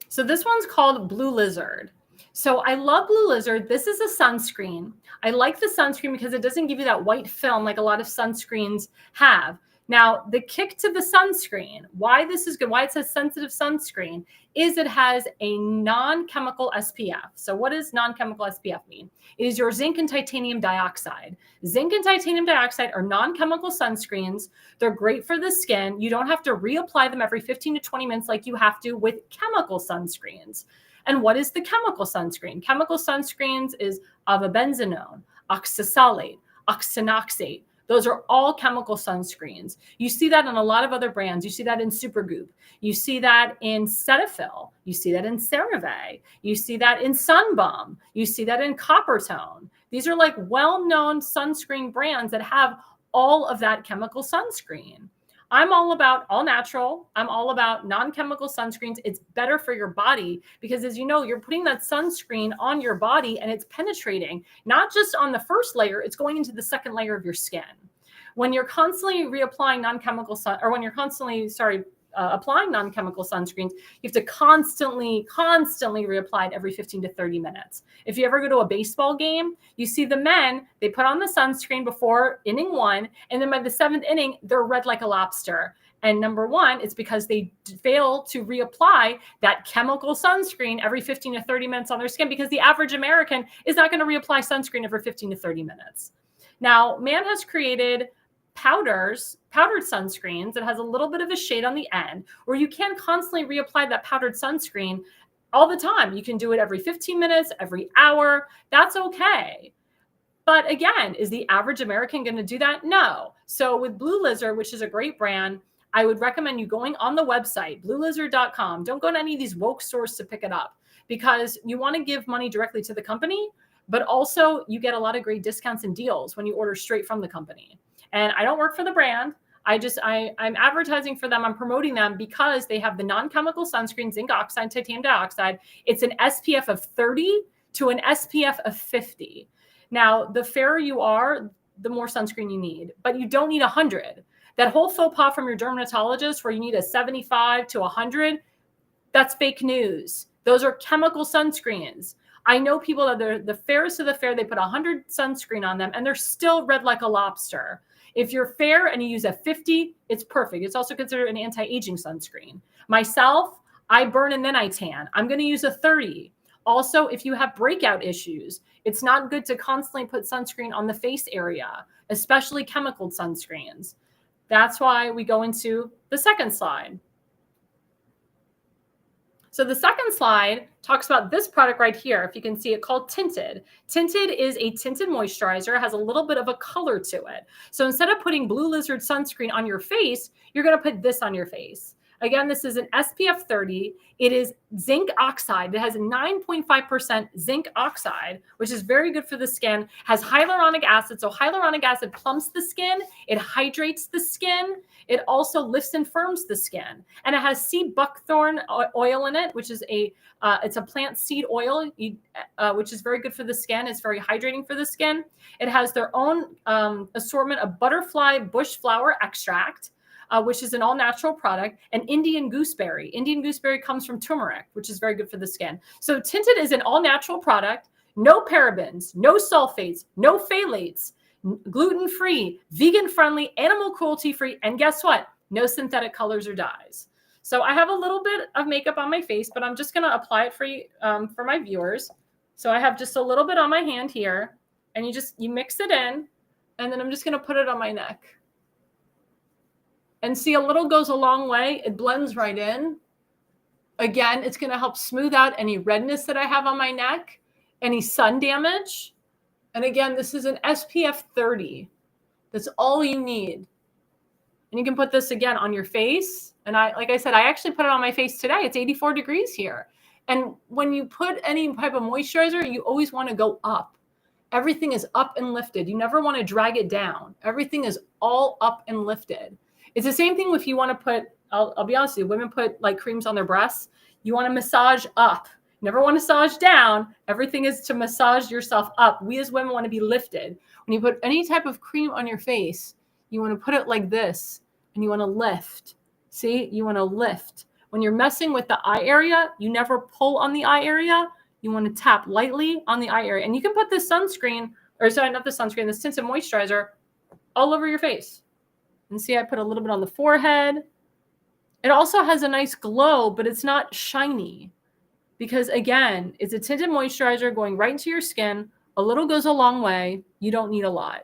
So this one's called Blue Lizard. So I love Blue Lizard. This is a sunscreen. I like the sunscreen because it doesn't give you that white film like a lot of sunscreens have. Now, the kick to the sunscreen, why this is good, why it says sensitive sunscreen, is it has a non-chemical SPF. So what does non-chemical SPF mean? It is your zinc and titanium dioxide. Zinc and titanium dioxide are non-chemical sunscreens. They're great for the skin. You don't have to reapply them every 15 to 20 minutes like you have to with chemical sunscreens. And what is the chemical sunscreen? Chemical sunscreens is avobenzonone, oxasalate, oxanoxate, Those are all chemical sunscreens. You see that in a lot of other brands. You see that in Supergoop. You see that in Cetaphil. You see that in CeraVe. You see that in Sunbum. You see that in Coppertone. These are like well-known sunscreen brands that have all of that chemical sunscreen. I'm all about all natural. I'm all about non-chemical sunscreens. It's better for your body because, as you know, you're putting that sunscreen on your body and it's penetrating, not just on the first layer, it's going into the second layer of your skin. When you're constantly reapplying non-chemical or when you're constantly, applying non-chemical sunscreens, you have to constantly reapply it every 15 to 30 minutes. If you ever go to a baseball game, you see the men, they put on the sunscreen before inning 1, and then by the 7th inning, they're red like a lobster. And number one, it's because they fail to reapply that chemical sunscreen every 15 to 30 minutes on their skin, because the average American is not going to reapply sunscreen every 15 to 30 minutes. Now, man has created powdered sunscreens that has a little bit of a shade on the end, where you can constantly reapply that powdered sunscreen all the time. You can do it every 15 minutes, every hour. That's okay. But again, is the average American going to do that? No. So with Blue Lizard, which is a great brand, I would recommend you going on the website, bluelizard.com. Don't go to any of these woke stores to pick it up, because you want to give money directly to the company, but also you get a lot of great discounts and deals when you order straight from the company. And I don't work for the brand. I'm advertising for them. I'm promoting them because they have the non-chemical sunscreen, zinc oxide, titanium dioxide. It's an SPF of 30 to an SPF of 50. Now, the fairer you are, the more sunscreen you need, but you don't need 100. That whole faux pas from your dermatologist where you need a 75 to 100, that's fake news. Those are chemical sunscreens. I know people that they're the fairest of the fair, they put 100 sunscreen on them and they're still red like a lobster. If you're fair and you use a 50, it's perfect. It's also considered an anti-aging sunscreen. Myself, I burn and then I tan. I'm going to use a 30. Also, if you have breakout issues, it's not good to constantly put sunscreen on the face area, especially chemical sunscreens. That's why we go into the second slide. So the second slide talks about this product right here. If you can see it, called Tinted. Tinted is a tinted moisturizer. It has a little bit of a color to it. So instead of putting Blue Lizard sunscreen on your face, you're going to put this on your face. Again, this is an SPF 30. It is zinc oxide. It has 9.5% zinc oxide, which is very good for the skin. Has hyaluronic acid. So hyaluronic acid plumps the skin. It hydrates the skin. It also lifts and firms the skin. And it has sea buckthorn oil in it, which is it's a plant seed oil, which is very good for the skin. It's very hydrating for the skin. It has their own assortment of butterfly bush flower extract, which is an all-natural product, and Indian gooseberry. Indian gooseberry comes from turmeric, which is very good for the skin. So Tinted is an all-natural product, no parabens, no sulfates, no phthalates, gluten-free, vegan-friendly, animal cruelty-free, and guess what? No synthetic colors or dyes. So I have a little bit of makeup on my face, but I'm just going to apply it for you, for my viewers. So I have just a little bit on my hand here, and you mix it in, and then I'm just going to put it on my neck. And see, a little goes a long way. It blends right in. Again, it's going to help smooth out any redness that I have on my neck, any sun damage. And again, this is an SPF 30. That's all you need. And you can put this again on your face. And like I said, I actually put it on my face today. It's 84 degrees here. And when you put any type of moisturizer, you always want to go up. Everything is up and lifted. You never want to drag it down. Everything is all up and lifted. It's the same thing if you want to put, I'll be honest with you, women put like creams on their breasts. You want to massage up. You never want to massage down. Everything is to massage yourself up. We as women want to be lifted. When you put any type of cream on your face, you want to put it like this and you want to lift. See, you want to lift. When you're messing with the eye area, you never pull on the eye area. You want to tap lightly on the eye area. And you can put this sunscreen, or sorry, not the sunscreen, this tinted moisturizer all over your face. And see, I put a little bit on the forehead. It also has a nice glow, but it's not shiny because, again, it's a tinted moisturizer going right into your skin. A little goes a long way. You don't need a lot.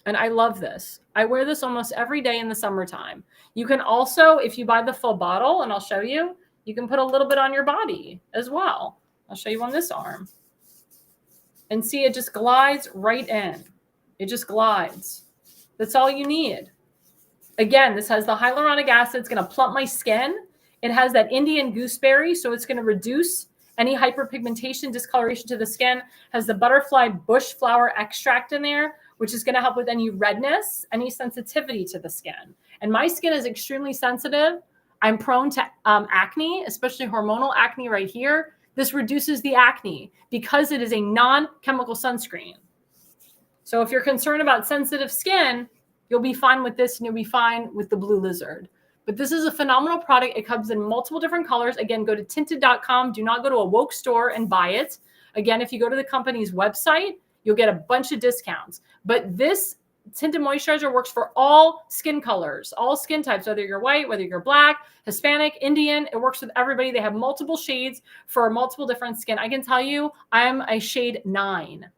And I love this. I wear this almost every day in the summertime. You can also, if you buy the full bottle, and I'll show you, you can put a little bit on your body as well. I'll show you on this arm. And see, it just glides right in. It just glides. That's all you need. Again, this has the hyaluronic acid. It's going to plump my skin. It has that Indian gooseberry, so it's going to reduce any hyperpigmentation, discoloration to the skin. Has the butterfly bush flower extract in there, which is going to help with any redness, any sensitivity to the skin. And my skin is extremely sensitive. I'm prone to acne, especially hormonal acne right here. This reduces the acne because it is a non-chemical sunscreen. So if you're concerned about sensitive skin, you'll be fine with this and you'll be fine with the Blue Lizard. But this is a phenomenal product. It comes in multiple different colors. Again, go to tinted.com. Do not go to a woke store and buy it. Again, if you go to the company's website, you'll get a bunch of discounts. But this tinted moisturizer works for all skin colors, all skin types, whether you're white, whether you're black, Hispanic, Indian. It works with everybody. They have multiple shades for multiple different skin. I can tell you I'm a shade 9.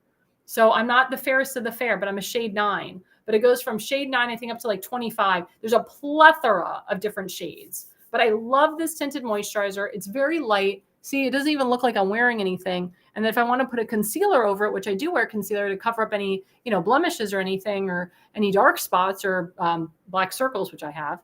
So I'm not the fairest of the fair, but I'm a shade 9. But it goes from shade 9, I think, up to like 25. There's a plethora of different shades. But I love this tinted moisturizer. It's very light. See, it doesn't even look like I'm wearing anything. And then if I want to put a concealer over it, which I do wear concealer to cover up any, blemishes or anything, or any dark spots or black circles, which I have,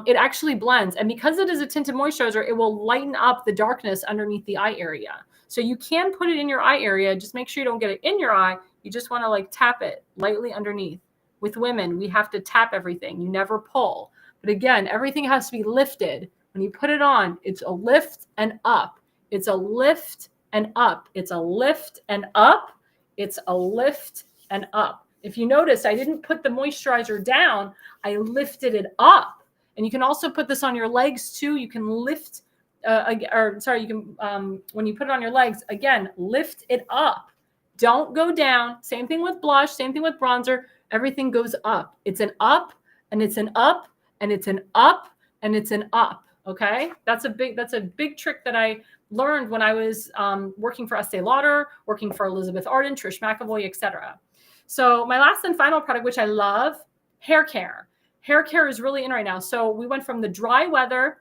it actually blends. And because it is a tinted moisturizer, it will lighten up the darkness underneath the eye area. So you can put it in your eye area. Just make sure you don't get it in your eye. You just want to like tap it lightly underneath. With women, we have to tap everything. You never pull. But again, everything has to be lifted. When you put it on, it's a lift and up. It's a lift and up. It's a lift and up. It's a lift and up. If you notice, I didn't put the moisturizer down. I lifted it up. And you can also put this on your legs too. You can lift, when you put it on your legs, again, lift it up. Don't go down. Same thing with blush. Same thing with bronzer. Everything goes up. It's an up, and it's an up, and it's an up, and it's an up. Okay, that's a big trick that I learned when I was working for Estee Lauder, working for Elizabeth Arden, Trish McEvoy, etc. So my last and final product, which I love, hair care. Hair care is really in right now. So we went from the dry weather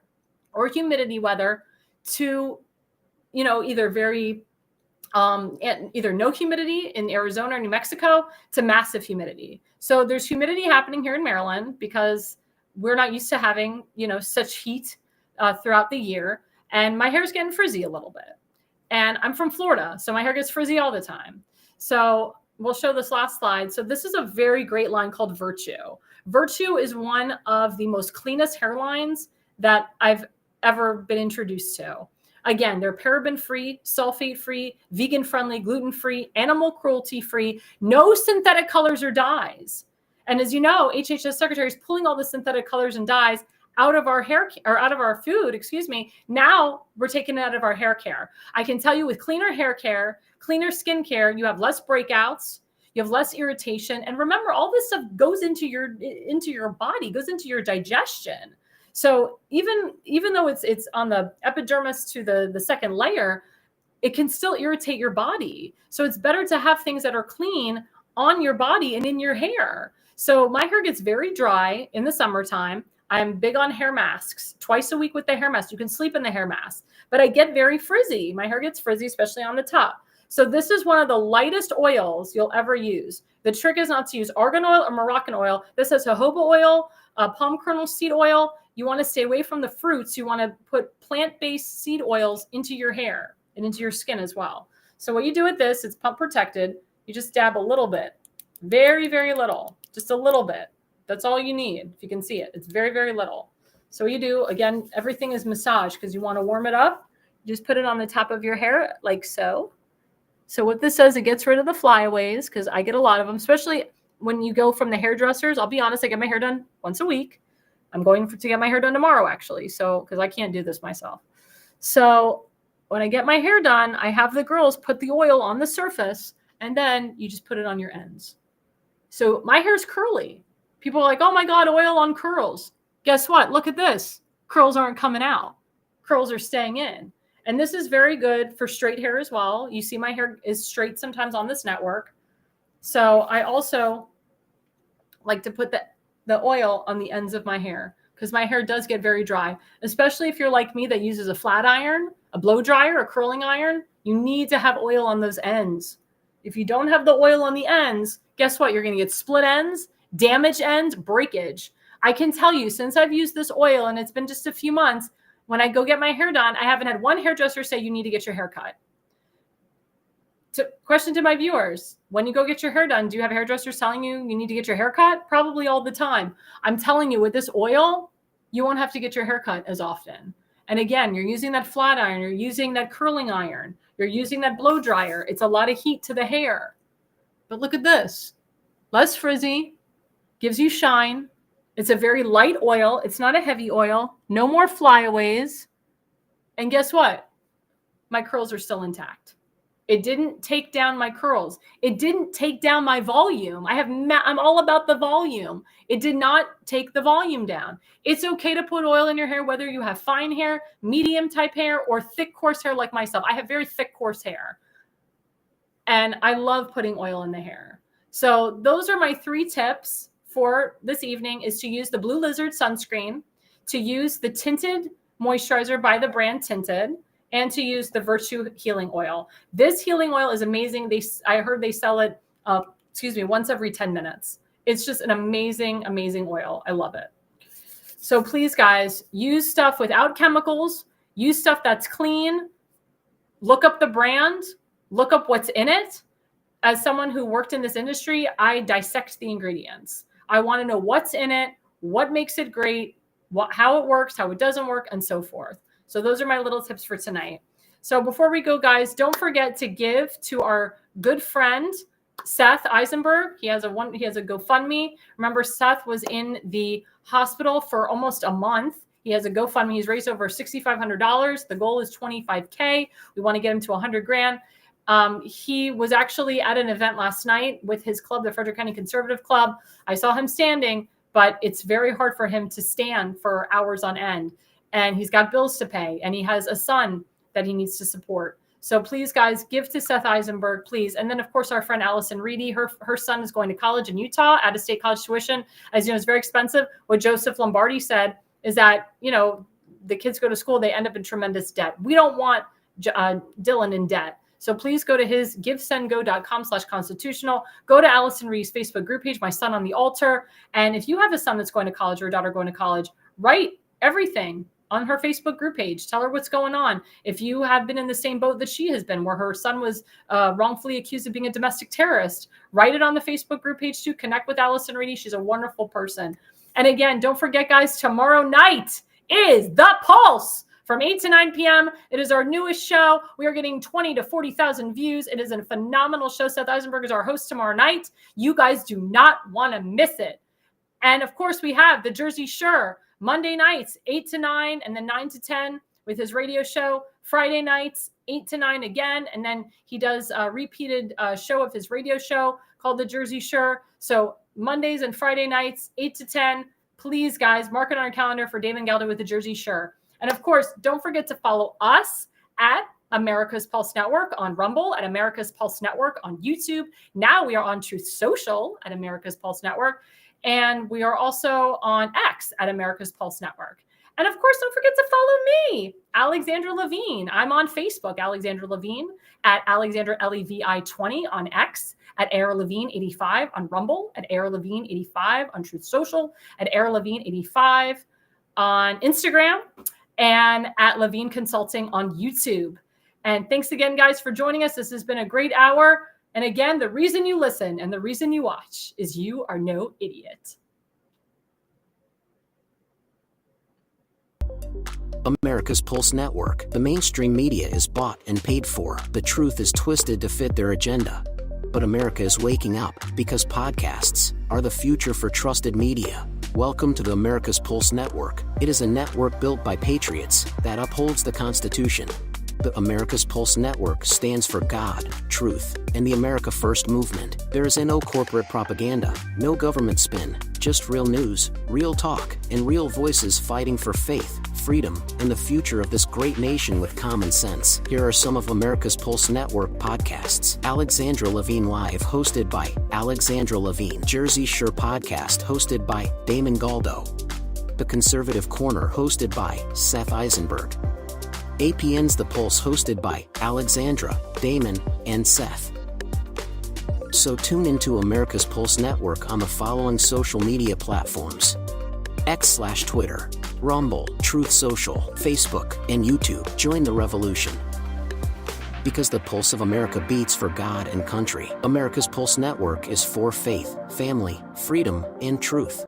or humidity weather to, either very either no humidity in Arizona or New Mexico to massive humidity. So there's humidity happening here in Maryland because we're not used to having, such heat throughout the year. And my hair is getting frizzy a little bit. And I'm from Florida, so my hair gets frizzy all the time. So we'll show this last slide. So this is a very great line called Virtue. Virtue is one of the most cleanest hairlines that I've ever been introduced to. Again, they're paraben-free, sulfate-free, vegan-friendly, gluten-free, animal cruelty-free, no synthetic colors or dyes. And as you know, HHS Secretary is pulling all the synthetic colors and dyes out of our hair or out of our food, Now we're taking it out of our hair care. I can tell you with cleaner hair care, cleaner skin care, you have less breakouts, you have less irritation. And remember, all this stuff goes into your body, goes into your digestion. So even though it's on the epidermis to the second layer, it can still irritate your body. So it's better to have things that are clean on your body and in your hair. So my hair gets very dry in the summertime. I'm big on hair masks, twice a week with the hair mask. You can sleep in the hair mask, but I get very frizzy. My hair gets frizzy, especially on the top. So this is one of the lightest oils you'll ever use. The trick is not to use argan oil or Moroccan oil. This has jojoba oil, palm kernel seed oil. You want to stay away from the fruits. You want to put plant-based seed oils into your hair and into your skin as well. So what you do with this, it's pump protected. You just dab a little bit, very, very little, just a little bit. That's all you need. If you can see it, it's very, very little. So what you do, again, everything is massage because you want to warm it up. You just put it on the top of your hair like so. So what this does, it gets rid of the flyaways because I get a lot of them, especially when you go from the hairdressers. I'll be honest, I get my hair done once a week. I'm going to get my hair done tomorrow, actually. So, because I can't do this myself. So when I get my hair done, I have the girls put the oil on the surface and then you just put it on your ends. So my hair's curly. People are like, oh my God, oil on curls. Guess what? Look at this. Curls aren't coming out. Curls are staying in. And this is very good for straight hair as well. You see my hair is straight sometimes on this network. So I also like to put the oil on the ends of my hair because my hair does get very dry, especially if you're like me that uses a flat iron, a blow dryer, a curling iron. You need to have oil on those ends. If you don't have the oil on the ends, guess what? You're going to get split ends, damaged ends, breakage. I can tell you, since I've used this oil and it's been just a few months, when I go get my hair done, I haven't had one hairdresser say you need to get your hair cut. Question to my viewers, when you go get your hair done, do you have hairdressers telling you need to get your hair cut? Probably all the time. I'm telling you, with this oil, you won't have to get your hair cut as often. And again, you're using that flat iron, you're using that curling iron, you're using that blow dryer. It's a lot of heat to the hair. But look at this. Less frizzy, gives you shine. It's a very light oil. It's not a heavy oil. No more flyaways. And guess what? My curls are still intact. It didn't take down my curls. It didn't take down my volume. I'm all about the volume. It did not take the volume down. It's okay to put oil in your hair, whether you have fine hair, medium type hair, or thick, coarse hair like myself. I have very thick, coarse hair. And I love putting oil in the hair. So those are my 3 tips for this evening, is to use the Blue Lizard sunscreen, to use the tinted moisturizer by the brand Tinted, and to use the Virtue Healing Oil. This healing oil is amazing. I heard they sell it, once every 10 minutes. It's just an amazing, amazing oil. I love it. So please, guys, use stuff without chemicals. Use stuff that's clean. Look up the brand. Look up what's in it. As someone who worked in this industry, I dissect the ingredients. I want to know what's in it, what makes it great, how it works, how it doesn't work, and so forth. So those are my little tips for tonight. So before we go, guys, don't forget to give to our good friend, Seth Eisenberg. He has a GoFundMe. Remember, Seth was in the hospital for almost a month. He has a GoFundMe. He's raised over $6,500. The goal is $25K. We want to get him to $100,000. He was actually at an event last night with his club, the Frederick County Conservative Club. I saw him standing, but it's very hard for him to stand for hours on end. And he's got bills to pay, and he has a son that he needs to support. So please, guys, give to Seth Eisenberg, please. And then, of course, our friend Allison Reedy, her son is going to college in Utah, out-of-state college tuition. As you know, it's very expensive. What Joseph Lombardi said is that, the kids go to school, they end up in tremendous debt. We don't want Dylan in debt. So please go to his givesendgo.com/constitutional. Go to Allison Reedy's Facebook group page, My Son on the Altar. And if you have a son that's going to college or a daughter going to college, write everything on her Facebook group page. Tell her what's going on. If you have been in the same boat that she has been, where her son was wrongfully accused of being a domestic terrorist, write it on the Facebook group page too. Connect with Allison Reedy. She's a wonderful person. And again, don't forget, guys, tomorrow night is The Pulse from 8 to 9 p.m. It is our newest show. We are getting 20 to 40,000 views. It is a phenomenal show. Seth Eisenberg is our host tomorrow night. You guys do not want to miss it. And of course, we have the Jersey Shore Monday nights, 8 to 9, and then 9 to 10 with his radio show. Friday nights, 8 to 9 again. And then he does a repeated show of his radio show called The Jersey Shore. So Mondays and Friday nights, 8 to 10. Please, guys, mark it on our calendar for Damon Galdo with The Jersey Shore. And of course, don't forget to follow us at America's Pulse Network on Rumble, at America's Pulse Network on YouTube. Now we are on Truth Social at America's Pulse Network. And we are also on X at America's Pulse Network. And of course, don't forget to follow me, Alexandra Levine. I'm on Facebook, Alexandra Levine, at Alexandra Levi20 on X, at Air Levine 85 on Rumble, at Air Levine 85 on Truth Social, at Air Levine 85 on Instagram, and at Levine Consulting on YouTube. And thanks again, guys, for joining us. This has been a great hour. And again, the reason you listen and the reason you watch is you are no idiot. America's Pulse Network. The mainstream media is bought and paid for. The truth is twisted to fit their agenda. But America is waking up, because podcasts are the future for trusted media. Welcome to the America's Pulse Network. It is a network built by patriots that upholds the Constitution. The America's Pulse Network stands for God, truth, and the America First movement. There is no corporate propaganda, no government spin, just real news, real talk, and real voices fighting for faith, freedom, and the future of this great nation with common sense. Here are some of America's Pulse Network podcasts. Alexandra Levine Live, hosted by Alexandra Levine. Jersey Shore Podcast, hosted by Damon Galdo. The Conservative Corner, hosted by Seth Eisenberg. APN's The Pulse, hosted by Alexandra, Damon, and Seth. So tune into America's Pulse Network on the following social media platforms: X/Twitter, Rumble, Truth Social, Facebook, and YouTube. Join the revolution. Because the pulse of America beats for God and country. America's Pulse Network is for faith, family, freedom, and truth.